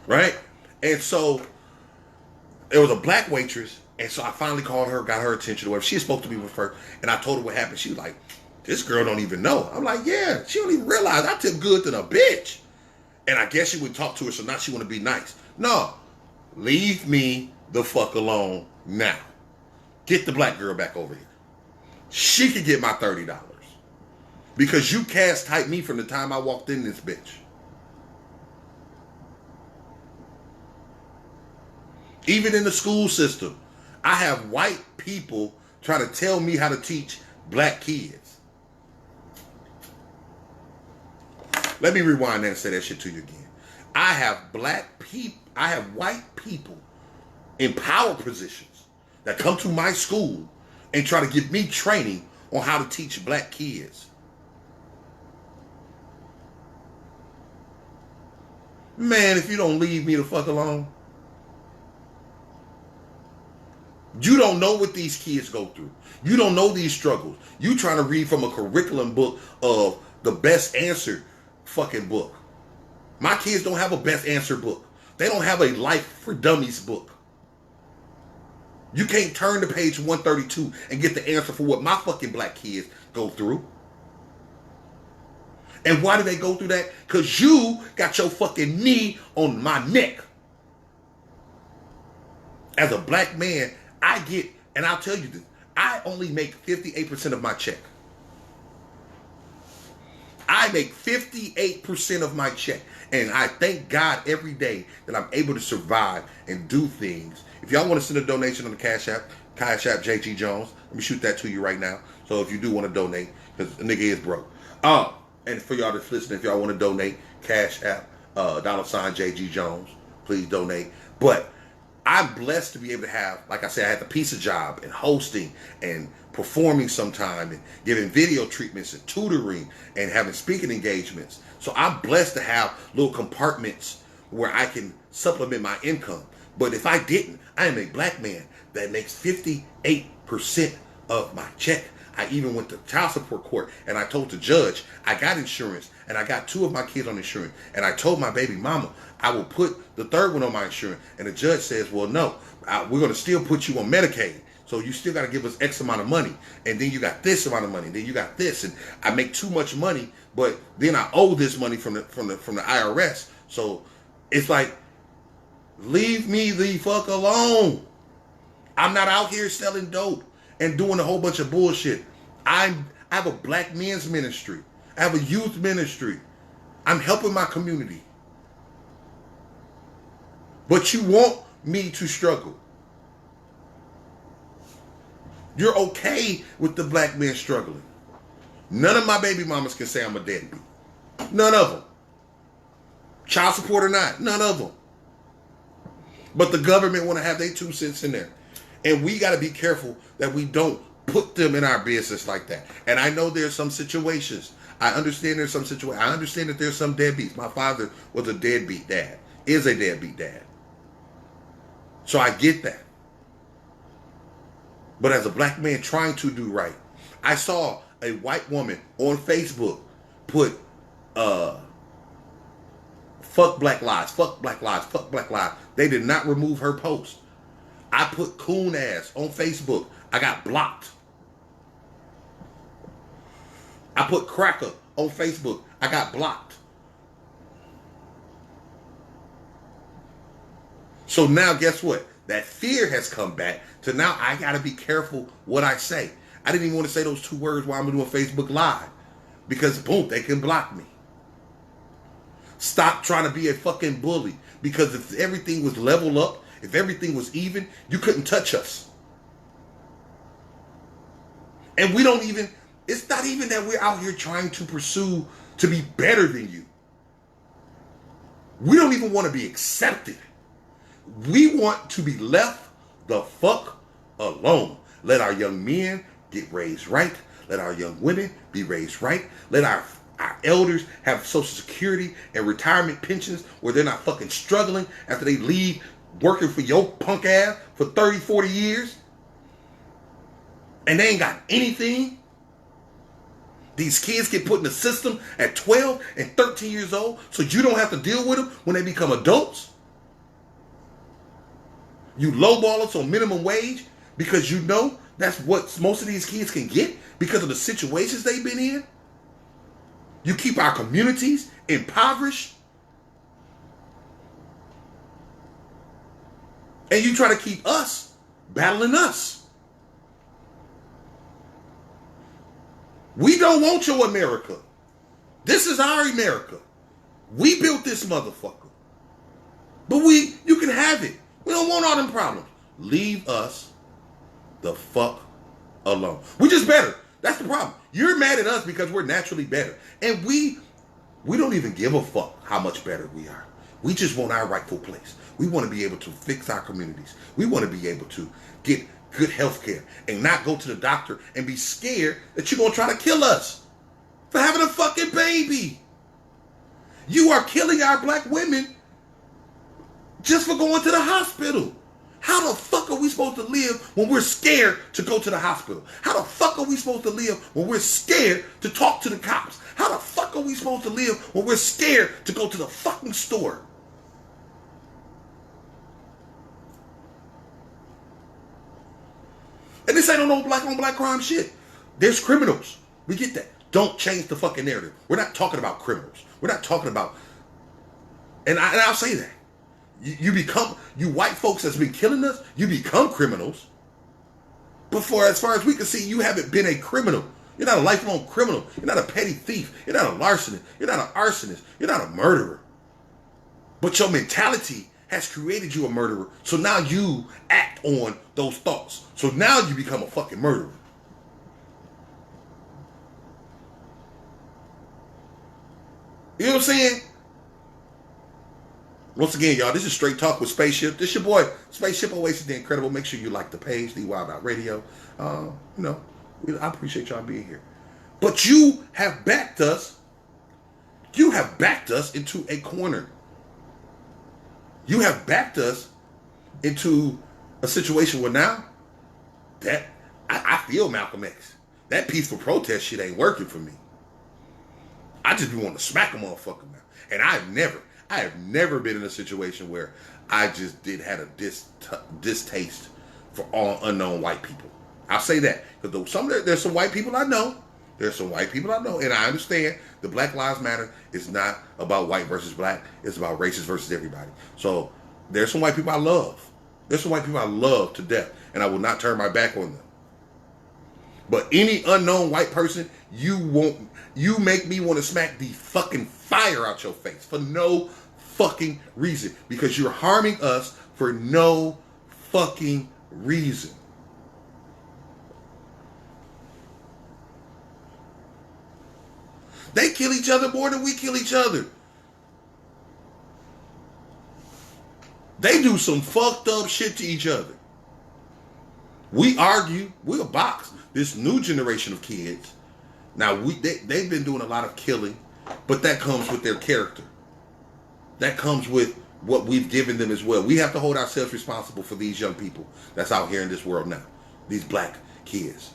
right? And so it was a black waitress, and so I finally called her, got her attention, or whatever. She spoke to me with her, and I told her what happened. She was like, "This girl don't even know." I'm like, "Yeah, she don't even realize I tip good than a bitch." And I guess she would talk to her, so now she want to be nice. No, leave me the fuck alone now. Get the black girl back over here. She could get my $30 because you cast typed me from the time I walked in this bitch. Even in the school system, I have white people trying to tell me how to teach black kids. Let me rewind that and say that shit to you again. I have white people in power positions that come to my school and try to give me training on how to teach black kids. Man, if you don't leave me the fuck alone, you don't know what these kids go through. You don't know these struggles. You trying to read from a curriculum book of the best answer fucking book. My kids don't have a best answer book. They don't have a life for dummies book. You can't turn to page 132 and get the answer for what my fucking black kids go through. And why do they go through that? Because you got your fucking knee on my neck. As a black man, I get, and I'll tell you this, I only make 58% of my check. I make 58% of my check. And I thank God every day that I'm able to survive and do things. If y'all want to send a donation on the Cash App JG Jones, let me shoot that to you right now. So if you do want to donate, because the nigga is broke. And for y'all that's listening, if y'all want to donate, Cash App, $ JG Jones, please donate. But I'm blessed to be able to have, like I said, I had the pizza job and hosting and performing sometime and giving video treatments and tutoring and having speaking engagements. So I'm blessed to have little compartments where I can supplement my income. But if I didn't, I am a black man that makes 58% of my check. I even went to child support court and I told the judge I got insurance and I got 2 of my kids on insurance. And I told my baby mama I will put the 3rd one on my insurance. And the judge says, well, no, we're going to still put you on Medicaid. So you still got to give us X amount of money. And then you got this amount of money. Then you got this. And I make too much money, but then I owe this money from the IRS. So it's like, leave me the fuck alone. I'm not out here selling dope and doing a whole bunch of bullshit. I have a black men's ministry. I have a youth ministry. I'm helping my community. But you want me to struggle. You're okay with the black man struggling. None of my baby mamas can say I'm a deadbeat. None of them. Child support or not, none of them. But the government want to have their 2 cents in there. And we got to be careful that we don't put them in our business like that. And I know there's some situations. I understand there's some situations. I understand that there's some deadbeats. My father was a deadbeat dad. Is a deadbeat dad. So I get that. But as a black man trying to do right, I saw a white woman on Facebook put, fuck black lives, fuck black lives, fuck black lives. They did not remove her post. I put coon ass on Facebook. I got blocked. I put cracker on Facebook. I got blocked. So now guess what? That fear has come back to now I got to be careful what I say. I didn't even want to say those 2 words while I'm doing Facebook Live. Because boom, they can block me. Stop trying to be a fucking bully. Because if everything was level up, if everything was even, you couldn't touch us. And we don't even, it's not even that we're out here trying to pursue to be better than you. We don't even want to be accepted. We want to be left the fuck alone. Let our young men get raised right. Let our young women be raised right. Let our elders have Social Security and retirement pensions where they're not fucking struggling after they leave working for your punk ass for 30, 40 years. And they ain't got anything. These kids get put in the system at 12 and 13 years old so you don't have to deal with them when they become adults. You lowballers on minimum wage because you know that's what most of these kids can get because of the situations they've been in. You keep our communities impoverished. And you try to keep us battling us. We don't want your America. This is our America. We built this motherfucker. But you can have it. We don't want all them problems. Leave us the fuck alone. We're just better. That's the problem. You're mad at us because we're naturally better. And we don't even give a fuck how much better we are. We just want our rightful place. We want to be able to fix our communities. We want to be able to get good health care and not go to the doctor and be scared that you're going to try to kill us for having a fucking baby. You are killing our black women just for going to the hospital. How the fuck are we supposed to live when we're scared to go to the hospital? How the fuck are we supposed to live when we're scared to talk to the cops? How the fuck fuck are we supposed to live when we're scared to go to the fucking store? And this ain't no black on black crime shit. There's criminals. We get that. Don't change the fucking narrative. We're not talking about criminals. We're not talking about, and I'll say that. You white folks that's been killing us, you become criminals. But as far as we can see, you haven't been a criminal. You're not a lifelong criminal. You're not a petty thief. You're not a larcenist. You're not an arsonist. You're not a murderer. But your mentality has created you a murderer. So now you act on those thoughts. So now you become a fucking murderer. You know what I'm saying? Once again, y'all, this is Straight Talk with Spaceship. This your boy, Spaceship Oasis the Incredible. Make sure you like the page, The Wild Out Radio. I appreciate y'all being here. But you have backed us. You have backed us into a corner. You have backed us into a situation where now that I feel Malcolm X. That peaceful protest shit ain't working for me. I just be wanting to smack a motherfucker now. And I have never been in a situation where I just had a distaste for all unknown white people. I'll say that. Because there's some white people I know. There's some white people I know. And I understand the Black Lives Matter is not about white versus black. It's about racist versus everybody. So there's some white people I love. There's some white people I love to death. And I will not turn my back on them. But any unknown white person, you make me want to smack the fucking fire out your face for no fucking reason. Because you're harming us for no fucking reason. They kill each other more than we kill each other. They do some fucked up shit to each other. We argue, we'll box. This new generation of kids, now they've been doing a lot of killing, but that comes with their character. That comes with what we've given them as well. We have to hold ourselves responsible for these young people that's out here in this world now. These black kids.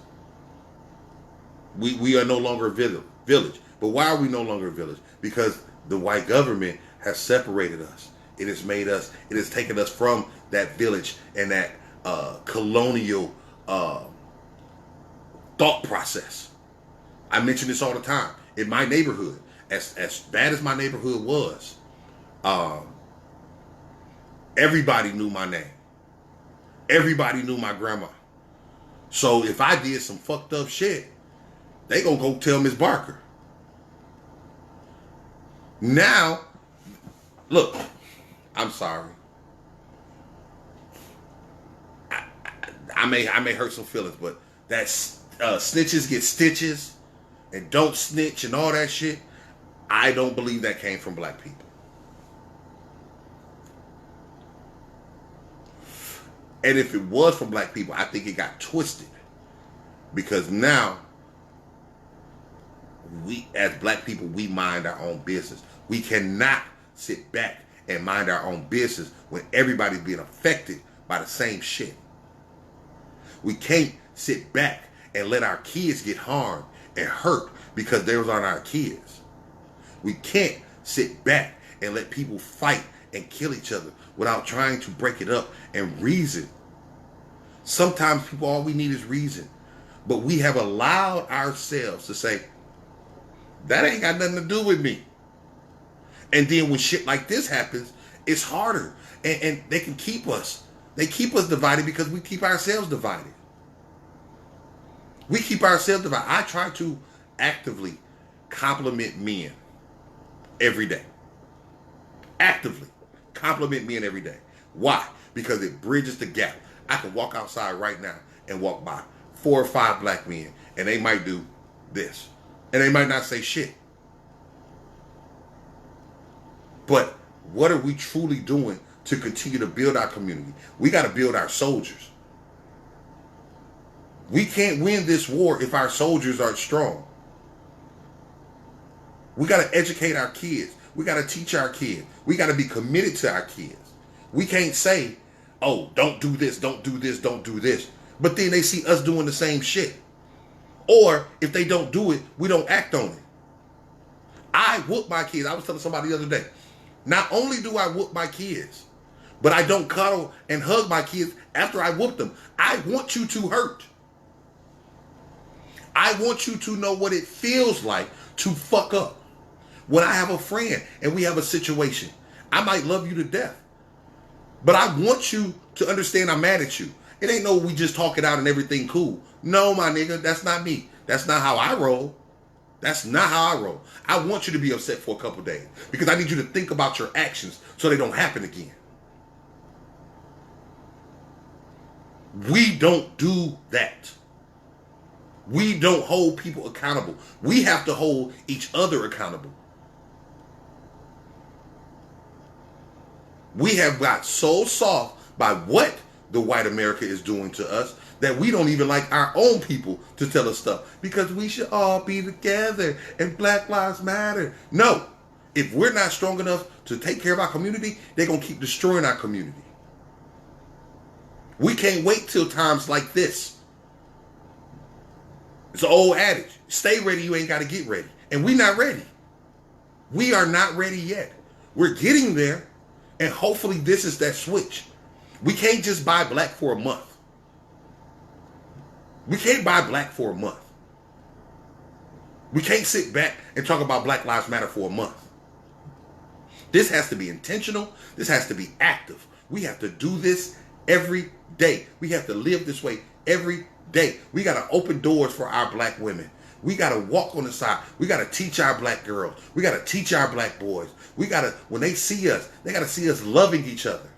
We are no longer a village. But why are we no longer a village? Because the white government has separated us. It has taken us from that village and that colonial thought process. I mention this all the time. In my neighborhood, as bad as my neighborhood was, everybody knew my name. Everybody knew my grandma. So if I did some fucked up shit, they gonna go tell Miss Barker. Now, look, I'm sorry. I may hurt some feelings, but that snitches get stitches and don't snitch and all that shit, I don't believe that came from black people. And if it was from black people, I think it got twisted. Because now, we as black people, we mind our own business. We cannot sit back and mind our own business when everybody's being affected by the same shit. We can't sit back and let our kids get harmed and hurt because those aren't our kids. We can't sit back and let people fight and kill each other without trying to break it up and reason. Sometimes people, all we need is reason. But we have allowed ourselves to say, that ain't got nothing to do with me. And then when shit like this happens, it's harder. And they can keep us. They keep us divided because we keep ourselves divided. We keep ourselves divided. I try to actively compliment men every day. Actively compliment men every day. Why? Because it bridges the gap. I can walk outside right now and walk by 4 or 5 black men, and they might do this. And they might not say shit. But what are we truly doing to continue to build our community? We got to build our soldiers. We can't win this war if our soldiers aren't strong. We got to educate our kids. We got to teach our kids. We got to be committed to our kids. We can't say, oh, don't do this, don't do this, don't do this. But then they see us doing the same shit. Or if they don't do it, we don't act on it. I whoop my kids. I was telling somebody the other day, not only do I whoop my kids, but I don't cuddle and hug my kids after I whoop them. I want you to hurt. I want you to know what it feels like to fuck up. When I have a friend and we have a situation, I might love you to death, but I want you to understand I'm mad at you. It ain't no we just talk it out and everything cool. No, my nigga, that's not me. That's not how I roll. That's not how I roll. I want you to be upset for a couple days because I need you to think about your actions so they don't happen again. We don't do that. We don't hold people accountable. We have to hold each other accountable. We have got so soft by what the white America is doing to us that we don't even like our own people to tell us stuff because we should all be together and Black Lives Matter. No, if we're not strong enough to take care of our community, they're going to keep destroying our community. We can't wait till times like this. It's an old adage. Stay ready, you ain't got to get ready. And we're not ready. We are not ready yet. We're getting there, and hopefully this is that switch. We can't just buy black for a month. We can't buy black for a month. We can't sit back and talk about Black Lives Matter for a month. This has to be intentional. This has to be active. We have to do this every day. We have to live this way every day. We got to open doors for our black women. We got to walk on the side. We got to teach our black girls. We got to teach our black boys. We got to, when they see us, they got to see us loving each other.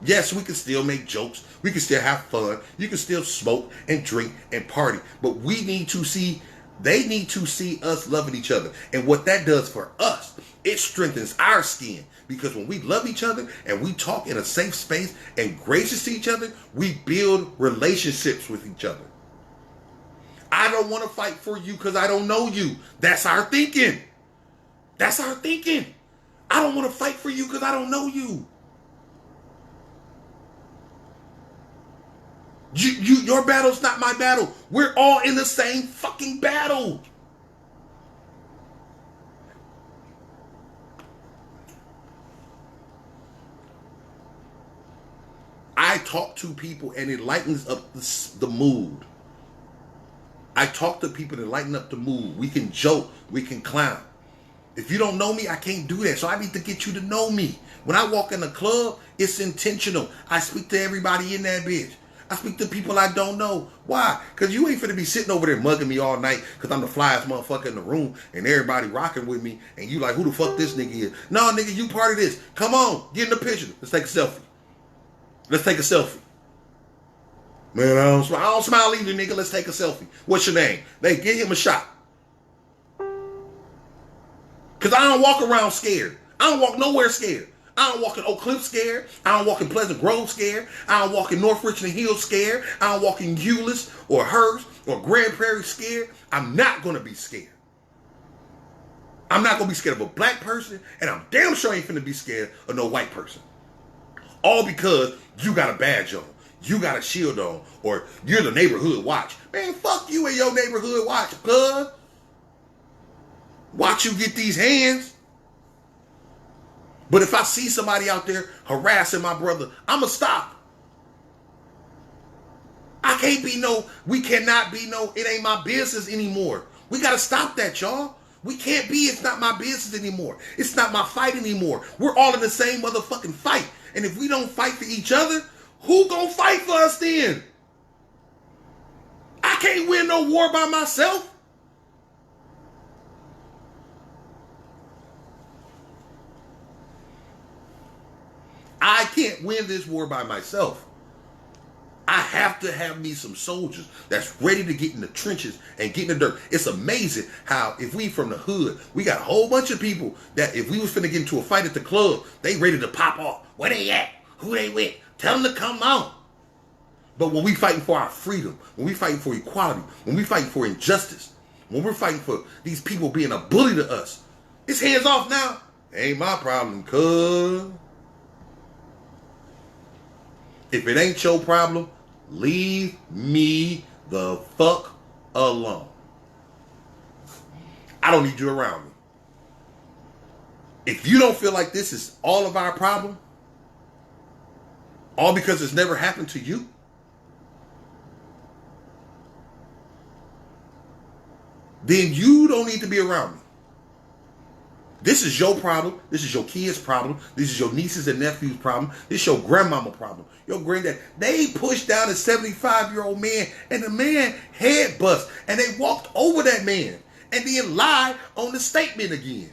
Yes, we can still make jokes. We can still have fun. You can still smoke and drink and party. But we need to see, they need to see us loving each other. And what that does for us, it strengthens our skin. Because when we love each other and we talk in a safe space and gracious to each other, we build relationships with each other. I don't want to fight for you because I don't know you. That's our thinking. That's our thinking. I don't want to fight for you because I don't know you. Your battle's not my battle. We're all in the same fucking battle. I talk to people and it lightens up the mood. I talk to people and lighten up the mood. We can joke. We can clown. If you don't know me, I can't do that. So I need to get you to know me. When I walk in the club, it's intentional. I speak to everybody in that bitch. I speak to people I don't know. Why? Because you ain't finna be sitting over there mugging me all night because I'm the flyest motherfucker in the room and everybody rocking with me and you like, who the fuck this nigga is? No, nigga, you part of this. Come on, get in the picture. Let's take a selfie. Let's take a selfie. Man, I don't smile either, nigga. Let's take a selfie. What's your name? They give him a shot. Because I don't walk around scared. I don't walk nowhere scared. I don't walk in Oak Cliff scared. I don't walk in Pleasant Grove scared. I don't walk in North Richland Hills scared. I don't walk in Euless or Hearst or Grand Prairie scared. I'm not going to be scared. I'm not going to be scared of a black person, and I'm damn sure ain't finna be scared of no white person. All because you got a badge on, you got a shield on, or you're the neighborhood watch. Man, fuck you and your neighborhood watch, cuz. Watch you get these hands. But if I see somebody out there harassing my brother, I'ma stop. I can't be we cannot be it ain't my business anymore. We gotta stop that, y'all. We can't be, it's not my business anymore. It's not my fight anymore. We're all in the same motherfucking fight. And if we don't fight for each other, who gonna fight for us then? I can't win no war by myself. I can't win this war by myself. I have to have me some soldiers that's ready to get in the trenches and get in the dirt. It's amazing how if we from the hood, we got a whole bunch of people that if we was finna get into a fight at the club, they ready to pop off. Where they at? Who they with? Tell them to come on. But when we fighting for our freedom, when we fighting for equality, when we fighting for injustice, when we're fighting for these people being a bully to us, it's hands off now. Ain't my problem, cuz. If it ain't your problem, leave me the fuck alone. I don't need you around me. If you don't feel like this is all of our problem, all because it's never happened to you, then you don't need to be around me. This is your problem. This is your kids' problem. This is your nieces and nephews' problem. This is your grandmama problem. Your granddad. They pushed down a 75-year-old man, and the man head bust, and they walked over that man and then lied on the statement again.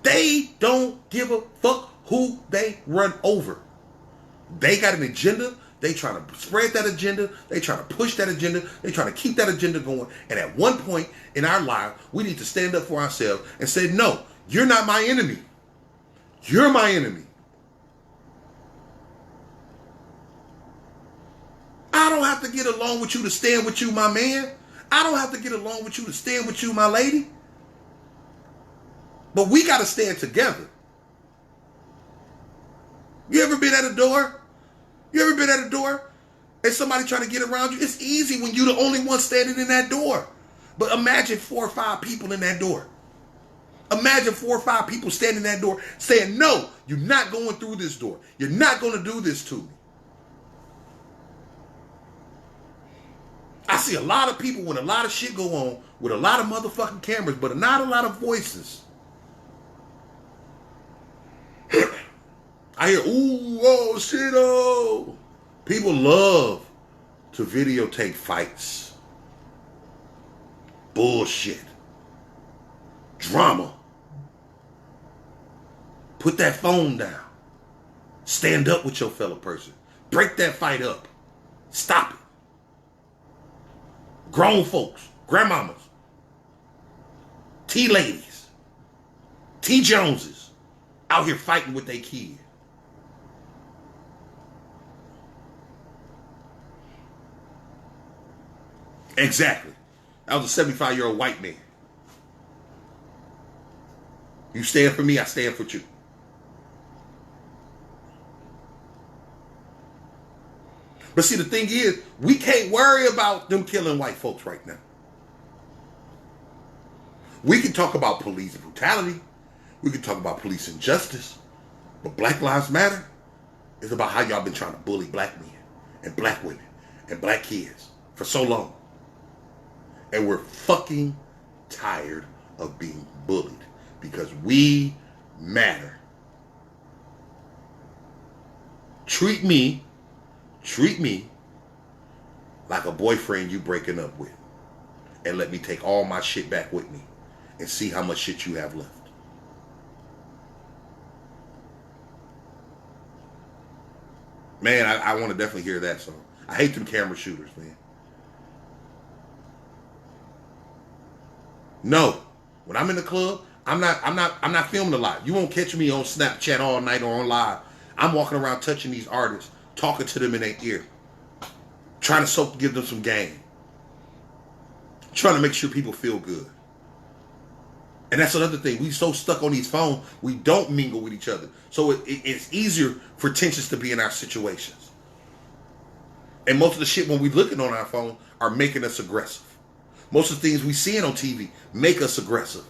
They don't give a fuck who they run over. They got an agenda. They trying to spread that agenda. They trying to push that agenda. They trying to keep that agenda going. And at one point in our life, we need to stand up for ourselves and say, no, you're not my enemy. You're my enemy. I don't have to get along with you to stand with you, my man. I don't have to get along with you to stand with you, my lady. But we got to stand together. You ever been at a door? You ever been at a door and somebody trying to get around you? It's easy when you're the only one standing in that door. But imagine 4 or 5 people in that door. Imagine 4 or 5 people standing in that door saying, no, you're not going through this door. You're not going to do this to me. I see a lot of people when a lot of shit go on with a lot of motherfucking cameras, but not a lot of voices. I hear, ooh, oh, shit, oh. People love to videotape fights. Bullshit. Drama. Put that phone down. Stand up with your fellow person. Break that fight up. Stop it. Grown folks, grandmamas, T-ladies, T-Joneses out here fighting with their kids. Exactly. That was a 75-year-old white man. You stand for me, I stand for you. But see, the thing is, we can't worry about them killing white folks right now. We can talk about police brutality. We can talk about police injustice. But Black Lives Matter is about how y'all been trying to bully black men and black women and black kids for so long. And we're fucking tired of being bullied because we matter. Treat me like a boyfriend you breaking up with. And let me take all my shit back with me and see how much shit you have left. Man, I want to definitely hear that song. I hate them camera shooters, man. No, when I'm in the club, I'm not filming a lot. You won't catch me on Snapchat all night or on live. I'm walking around touching these artists, talking to them in their ear, trying to give them some game, trying to make sure people feel good. And that's another thing. We so stuck on these phones, we don't mingle with each other. So it's easier for tensions to be in our situations. And most of the shit when we looking on our phone are making us aggressive. Most of the things we seeing on TV make us aggressive.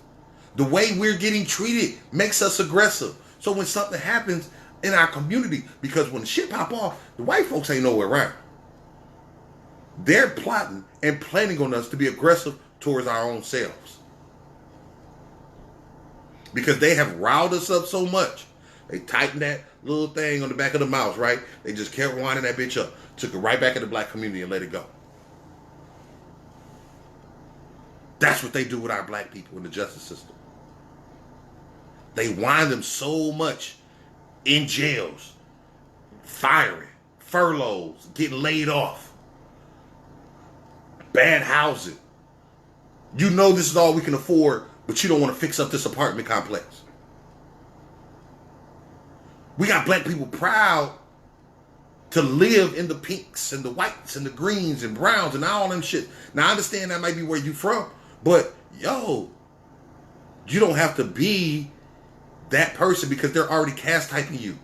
The way we're getting treated makes us aggressive. So when something happens in our community, because when the shit pop off, the white folks ain't nowhere around. They're plotting and planning on us to be aggressive towards our own selves. Because they have riled us up so much. They tightened that little thing on the back of the mouse, right? They just kept winding that bitch up. Took it right back in the black community and let it go. That's what they do with our black people in the justice system. They wind them so much in jails, firing, furloughs, getting laid off, bad housing. You know this is all we can afford, but you don't want to fix up this apartment complex. We got black people proud to live in the pinks and the whites and the greens and browns and all them shit. Now I understand that might be where you from, but yo, you don't have to be that person because they're already cast typing you.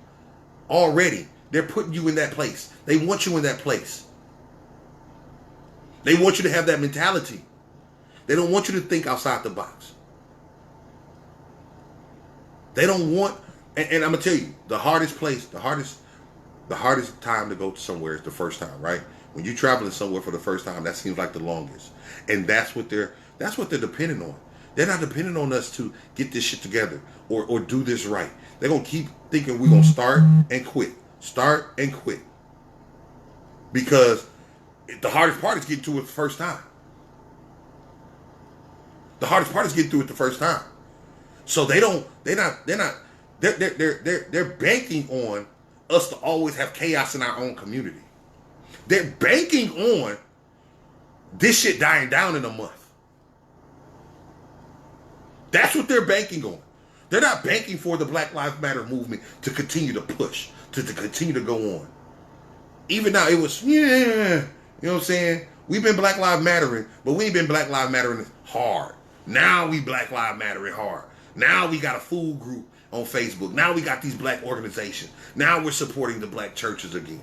Already. They're putting you in that place. They want you in that place. They want you to have that mentality. They don't want you to think outside the box. They don't want, and I'm gonna tell you, the hardest time to go to somewhere is the first time, right? When you're traveling somewhere for the first time, that seems like the longest. And that's what they're depending on. They're not depending on us to get this shit together or do this right. They're gonna keep thinking we're gonna start and quit. Start and quit. Because the hardest part is getting to it the first time. The hardest part is getting through it the first time. So they're banking on us to always have chaos in our own community. They're banking on this shit dying down in a month. That's what they're banking on. They're not banking for the Black Lives Matter movement to continue to push, to continue to go on. Even now, it was, you know what I'm saying? We've been Black Lives Mattering, but we ain't been Black Lives Mattering hard. Now we Black Lives Mattering hard. Now we got a food group on Facebook. Now we got these black organizations. Now we're supporting the black churches again.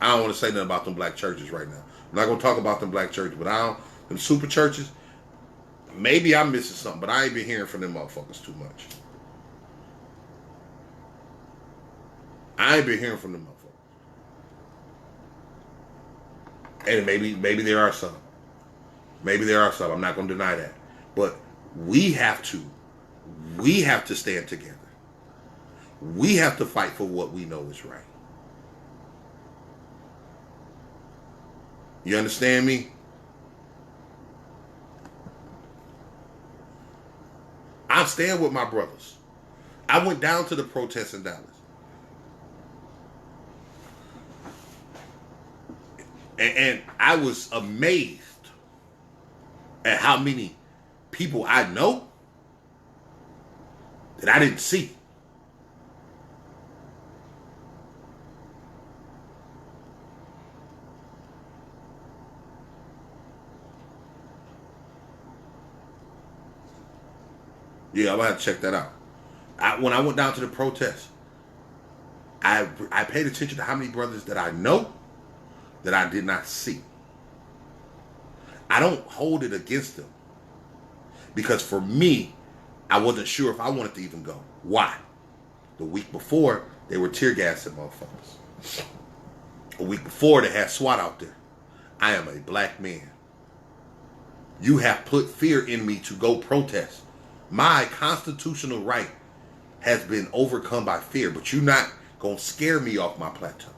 I don't want to say nothing about them black churches right now. I'm not going to talk about them black churches, but them super churches, maybe I'm missing something, but I ain't been hearing from them motherfuckers too much. I ain't been hearing from them motherfuckers. And maybe there are some. Maybe there are some. I'm not going to deny that. But we have to stand together. We have to fight for what we know is right. You understand me? I'm staying with my brothers. I went down to the protests in Dallas. And I was amazed at how many people I know that I didn't see. Yeah, I'm going to have to check that out. When I went down to the protest, I paid attention to how many brothers that I know that I did not see. I don't hold it against them. Because for me, I wasn't sure if I wanted to even go. Why? The week before, they were tear gassing motherfuckers. A week before, they had SWAT out there. I am a black man. You have put fear in me to go protest. My constitutional right has been overcome by fear, but you're not going to scare me off my plateau.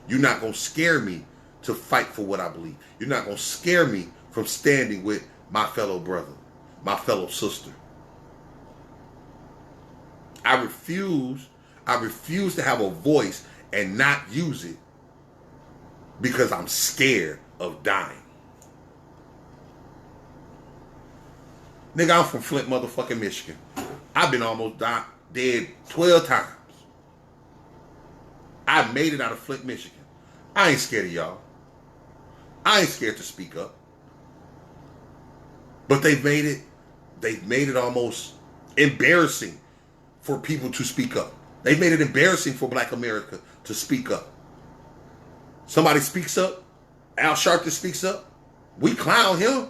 You're not going to scare me to fight for what I believe. You're not going to scare me from standing with my fellow brother, my fellow sister. I refuse to have a voice and not use it because I'm scared of dying. Nigga, I'm from Flint, motherfucking Michigan. I've been almost dead 12 times. I made it out of Flint, Michigan. I ain't scared of y'all. I ain't scared to speak up. But they've made it almost embarrassing for people to speak up. They've made it embarrassing for Black America to speak up. Somebody speaks up, Al Sharpton speaks up, we clown him.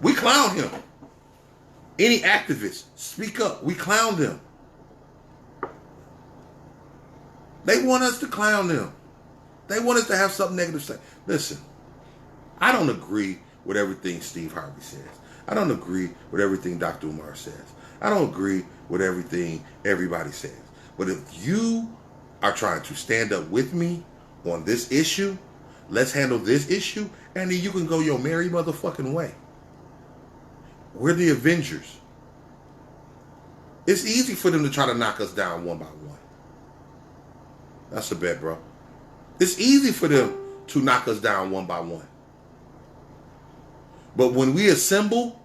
We clown him. Any activist, speak up, we clown them. They want us to clown them. They want us to have something negative to say. Listen, I don't agree with everything Steve Harvey says. I don't agree with everything Dr. Umar says. I don't agree with everything everybody says. But if you are trying to stand up with me on this issue, let's handle this issue, and then you can go your merry motherfucking way. We're the Avengers. It's easy for them to try to knock us down one by one. That's a bet, bro. It's easy for them to knock us down one by one. But when we assemble,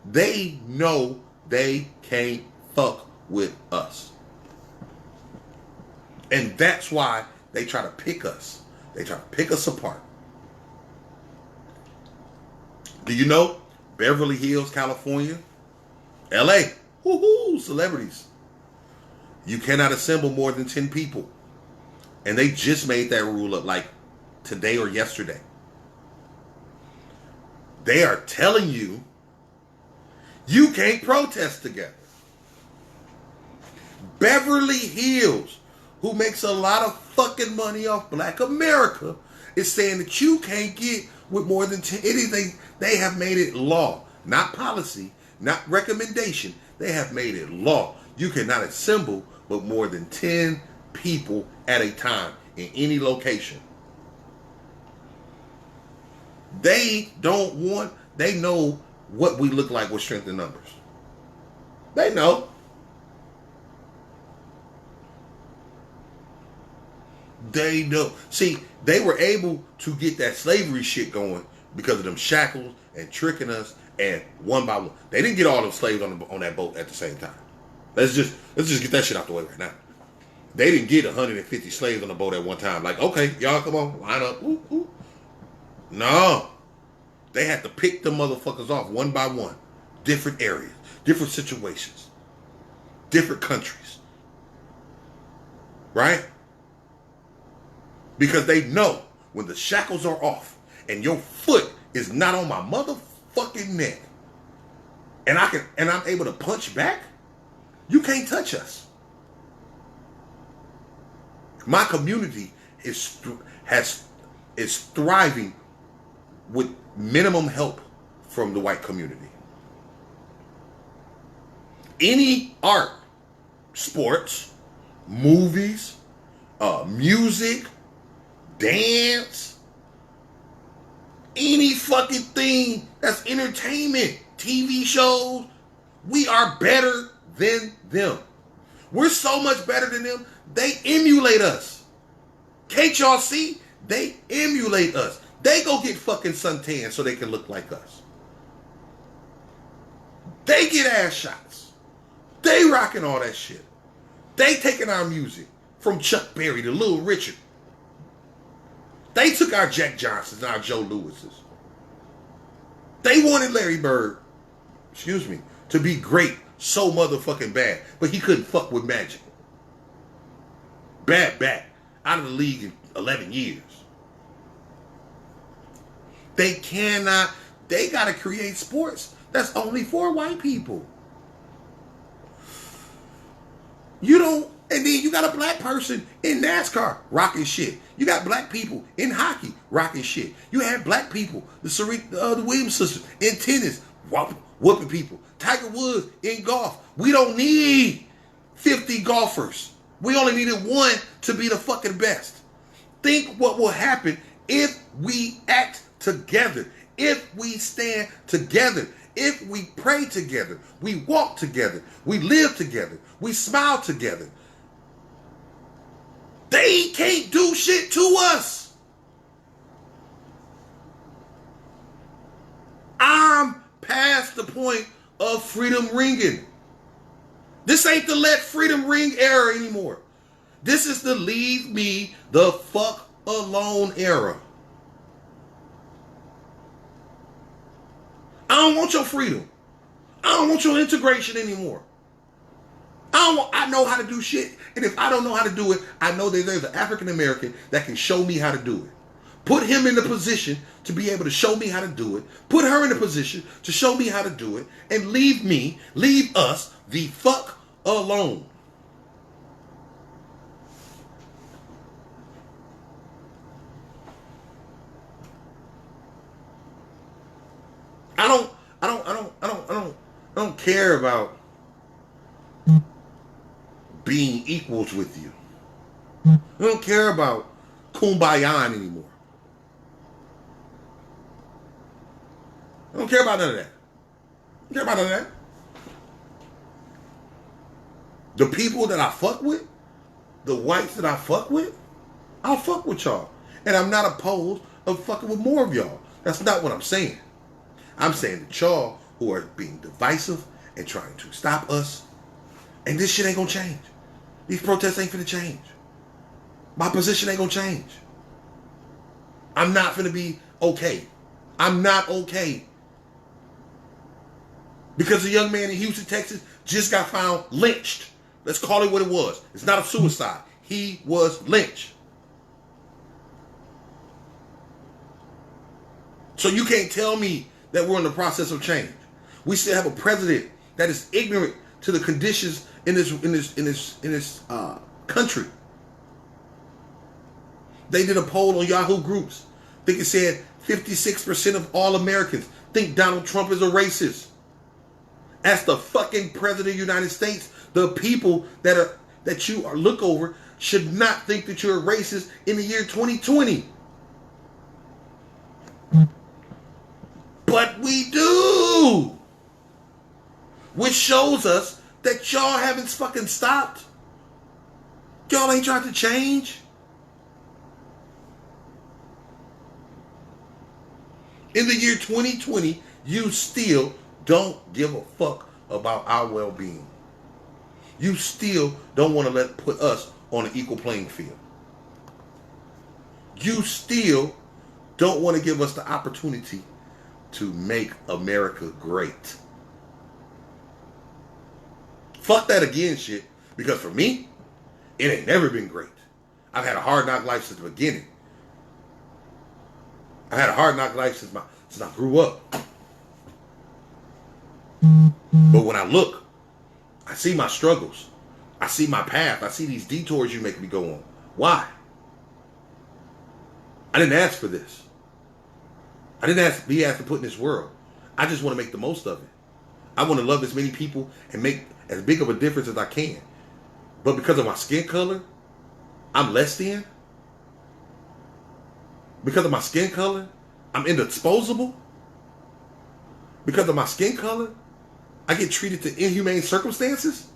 they know they can't fuck with us. And that's why they try to pick us. They try to pick us apart. Do you know Beverly Hills, California, LA, woohoo, celebrities. You cannot assemble more than 10 people. And they just made that rule up like today or yesterday. They are telling you, you can't protest together. Beverly Hills, who makes a lot of fucking money off Black America, is saying that you can't get with more than 10 anything. They have made it law, not policy, not recommendation. They have made it law. You cannot assemble with more than 10 people at a time in any location. They know what we look like with strength in numbers. They know. They know. See, they were able to get that slavery shit going because of them shackles and tricking us, and one by one. They didn't get all them slaves on that boat at the same time. Let's just get that shit out the way right now. They didn't get 150 slaves on the boat at one time. Like, okay, y'all come on, line up. Ooh, ooh. No. They had to pick the motherfuckers off one by one. Different areas, different situations, different countries. Right? Because they know when the shackles are off and your foot is not on my motherfucking neck, and I'm able to punch back, you can't touch us. My community is thriving with minimum help from the white community. Any art, sports, movies, music, dance, any fucking thing that's entertainment, TV shows, we are better than them. We're so much better than them, they emulate us. Can't y'all see? They emulate us. They go get fucking suntan so they can look like us. They get ass shots. They rocking all that shit. They taking our music from Chuck Berry to Little Richard. They took our Jack Johnsons and our Joe Lewises. They wanted Larry Bird, to be great so motherfucking bad, but he couldn't fuck with Magic. Bad back. Out of the league in 11 years. They gotta create sports that's only for white people. And then you got a black person in NASCAR rocking shit. You got black people in hockey rocking shit. You had black people, the Williams sisters in tennis whooping people. Tiger Woods in golf. We don't need 50 golfers. We only needed one to be the fucking best. Think what will happen if we act together, if we stand together, if we pray together, we walk together, we live together, we smile together. They can't do shit to us. I'm past the point of freedom ringing. This ain't the let freedom ring era anymore. This is the leave me the fuck alone era. I don't want your freedom. I don't want your integration anymore. I know how to do shit. And if I don't know how to do it, I know that there's an African American that can show me how to do it. Put him in the position to be able to show me how to do it. Put her in the position to show me how to do it. And leave us the fuck alone. I don't care about being equals with you. I don't care about kumbaya anymore. I don't care about none of that. I don't care about none of that. The people that I fuck with, the whites that I fuck with, I'll fuck with y'all. And I'm not opposed of fucking with more of y'all. That's not what I'm saying. I'm saying that y'all who are being divisive and trying to stop us, and this shit ain't gonna change. These protests ain't finna change. My position ain't gonna change. I'm not finna be okay. I'm not okay. Because a young man in Houston, Texas just got found lynched. Let's call it what it was. It's not a suicide. He was lynched. So you can't tell me that we're in the process of change. We still have a president that is ignorant to the conditions in this country. They did a poll on Yahoo Groups. I think it said 56% of all Americans think Donald Trump is a racist. As the fucking president of the United States, the people that you look over should not think that you're a racist in the year 2020. But we do. Which shows us that y'all haven't fucking stopped. Y'all ain't trying to change. In the year 2020, you still don't give a fuck about our well-being. You still don't want to put us on an equal playing field. You still don't want to give us the opportunity to make America great. Fuck that again shit. Because for me, it ain't never been great. I've had a hard knock life since the beginning. I had a hard knock life since I grew up. But when I look, I see my struggles. I see my path. I see these detours you make me go on. Why? I didn't ask for this. I didn't be asked to put in this world. I just want to make the most of it. I want to love as many people and make as big of a difference as I can. But because of my skin color, I'm less than. Because of my skin color, I'm indisposable. Because of my skin color, I get treated to inhumane circumstances.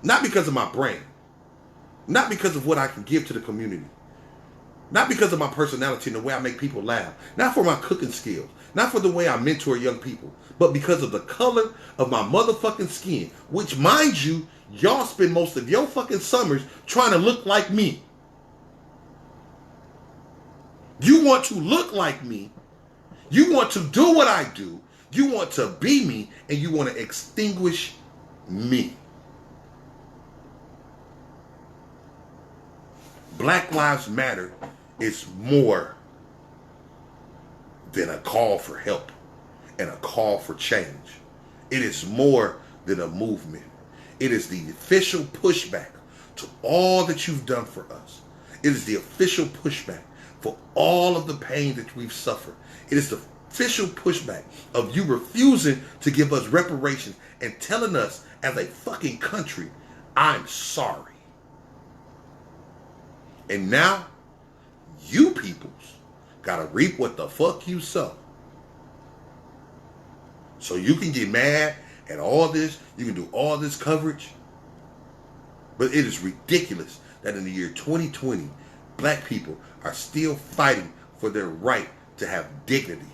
Not because of my brain. Not because of what I can give to the community. Not because of my personality and the way I make people laugh. Not for my cooking skills. Not for the way I mentor young people. But because of the color of my motherfucking skin. Which, mind you, y'all spend most of your fucking summers trying to look like me. You want to look like me. You want to do what I do. You want to be me. And you want to extinguish me. Black Lives Matter is more than a call for help and a call for change. It is more than a movement. It is the official pushback to all that you've done for us. It is the official pushback for all of the pain that we've suffered. It is the official pushback of you refusing to give us reparations and telling us as a fucking country, I'm sorry. And now, you peoples gotta reap what the fuck you sow. So you can get mad at all this, you can do all this coverage, but it is ridiculous that in the year 2020, black people are still fighting for their right to have dignity,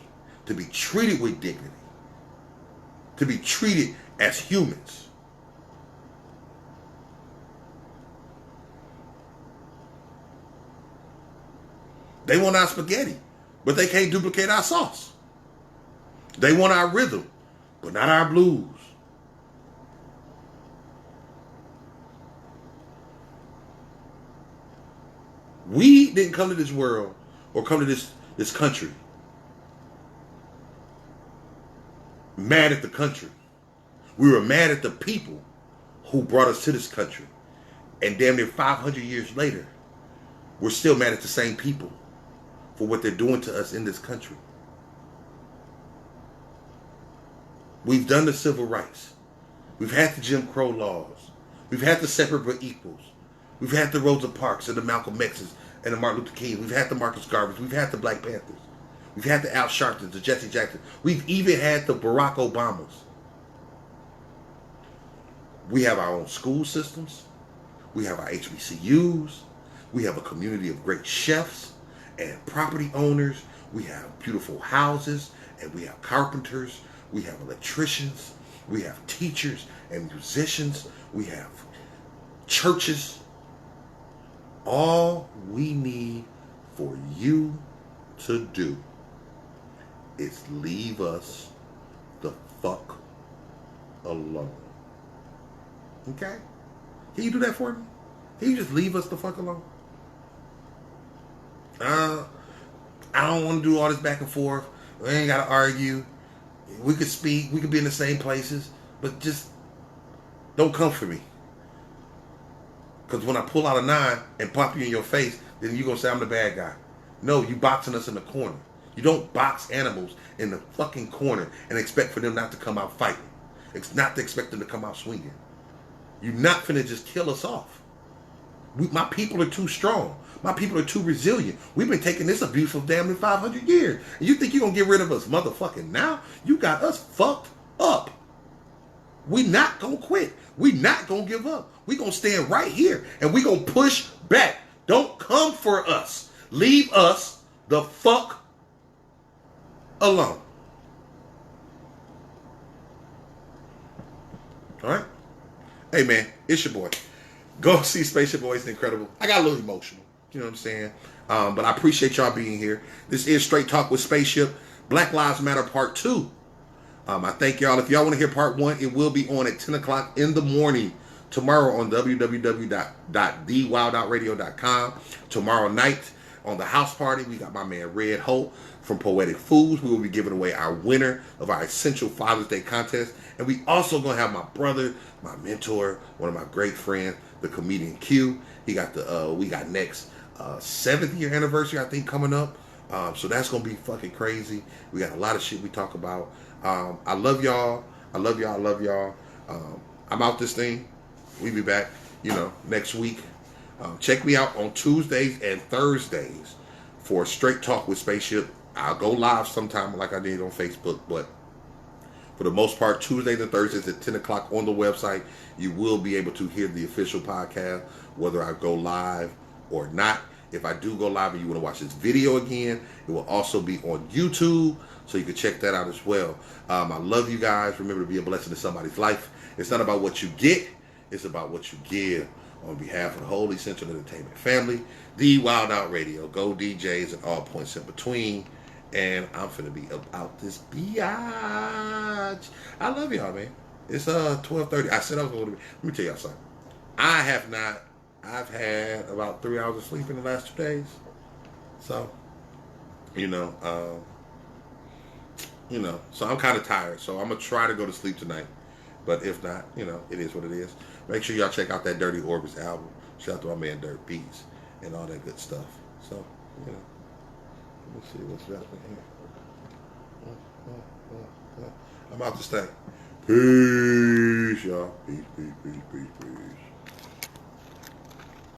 to be treated with dignity, to be treated as humans. They want our spaghetti, but they can't duplicate our sauce. They want our rhythm, but not our blues. We didn't come to this world or come to this country mad at the country. We were mad at the people who brought us to this country. And damn near 500 years later, we're still mad at the same people for what they're doing to us in this country. We've done the civil rights. We've had the Jim Crow laws. We've had the separate but equals. We've had the Rosa Parks and the Malcolm X's and the Martin Luther King. We've had the Marcus Garveys. We've had the Black Panthers. We've had the Al Sharptons, the Jesse Jacksons. We've even had the Barack Obamas. We have our own school systems. We have our HBCUs. We have a community of great chefs and property owners. We have beautiful houses, and we have carpenters. We have electricians. We have teachers and musicians. We have churches. All we need for you to do is leave us the fuck alone. Okay? Can you do that for me? Can you just leave us the fuck alone? I don't want to do all this back and forth. We ain't gotta argue. We could speak. We could be in the same places, but just don't come for me. Because when I pull out a 9 and pop you in your face, then you're gonna say I'm the bad guy. No, you boxing us in the corner. You don't box animals in the fucking corner and expect for them not to come out fighting. It's not to expect them to come out swinging. You're not finna just kill us off. My people are too strong. My people are too resilient. We've been taking this abuse for damn near 500 years. And you think you're going to get rid of us motherfucking now? You got us fucked up. We not going to quit. We not going to give up. We going to stand right here and we going to push back. Don't come for us. Leave us the fuck alone. All right? Hey, man, it's your boy. Go see Spaceship Boys Incredible. I got a little emotional. You know what I'm saying? But I appreciate y'all being here. This is Straight Talk with Spaceship. Black Lives Matter Part 2. I thank y'all. If y'all want to hear Part 1, it will be on at 10 o'clock in the morning tomorrow on www.thewildoutradio.com. Tomorrow night on the house party, we got my man Red Holt from Poetic Foods. We will be giving away our winner of our Essential Father's Day contest. And we also going to have my brother, my mentor, one of my great friends, the comedian Q. We got next 7th year anniversary, I think, coming up. So that's going to be fucking crazy. We got a lot of shit we talk about. I love y'all. I love y'all. I love y'all. I'm out this thing. We be back, next week. Check me out on Tuesdays and Thursdays for Straight Talk with Spaceship. I'll go live sometime like I did on Facebook, but for the most part, Tuesdays and Thursdays at 10 o'clock on the website, you will be able to hear the official podcast, whether I go live or not. If I do go live and you want to watch this video again, it will also be on YouTube, so you can check that out as well. I love you guys. Remember to be a blessing to somebody's life. It's not about what you get. It's about what you give. On behalf of the whole Essential Entertainment family, the Wild Out Radio, go DJs and all points in between. And I'm finna be about this biatch. I love y'all, man. It's 12:30. I said I was going to. Let me tell y'all something. I've had about 3 hours of sleep in the last 2 days. So, so I'm kind of tired. So I'm gonna try to go to sleep tonight. But if not, it is what it is. Make sure y'all check out that Dirty Orbits album. Shout out to my man Dirt Beats and all that good stuff. So, let me see what's happening here. I'm out this thing. Peace, y'all. Peace, peace, peace, peace, peace.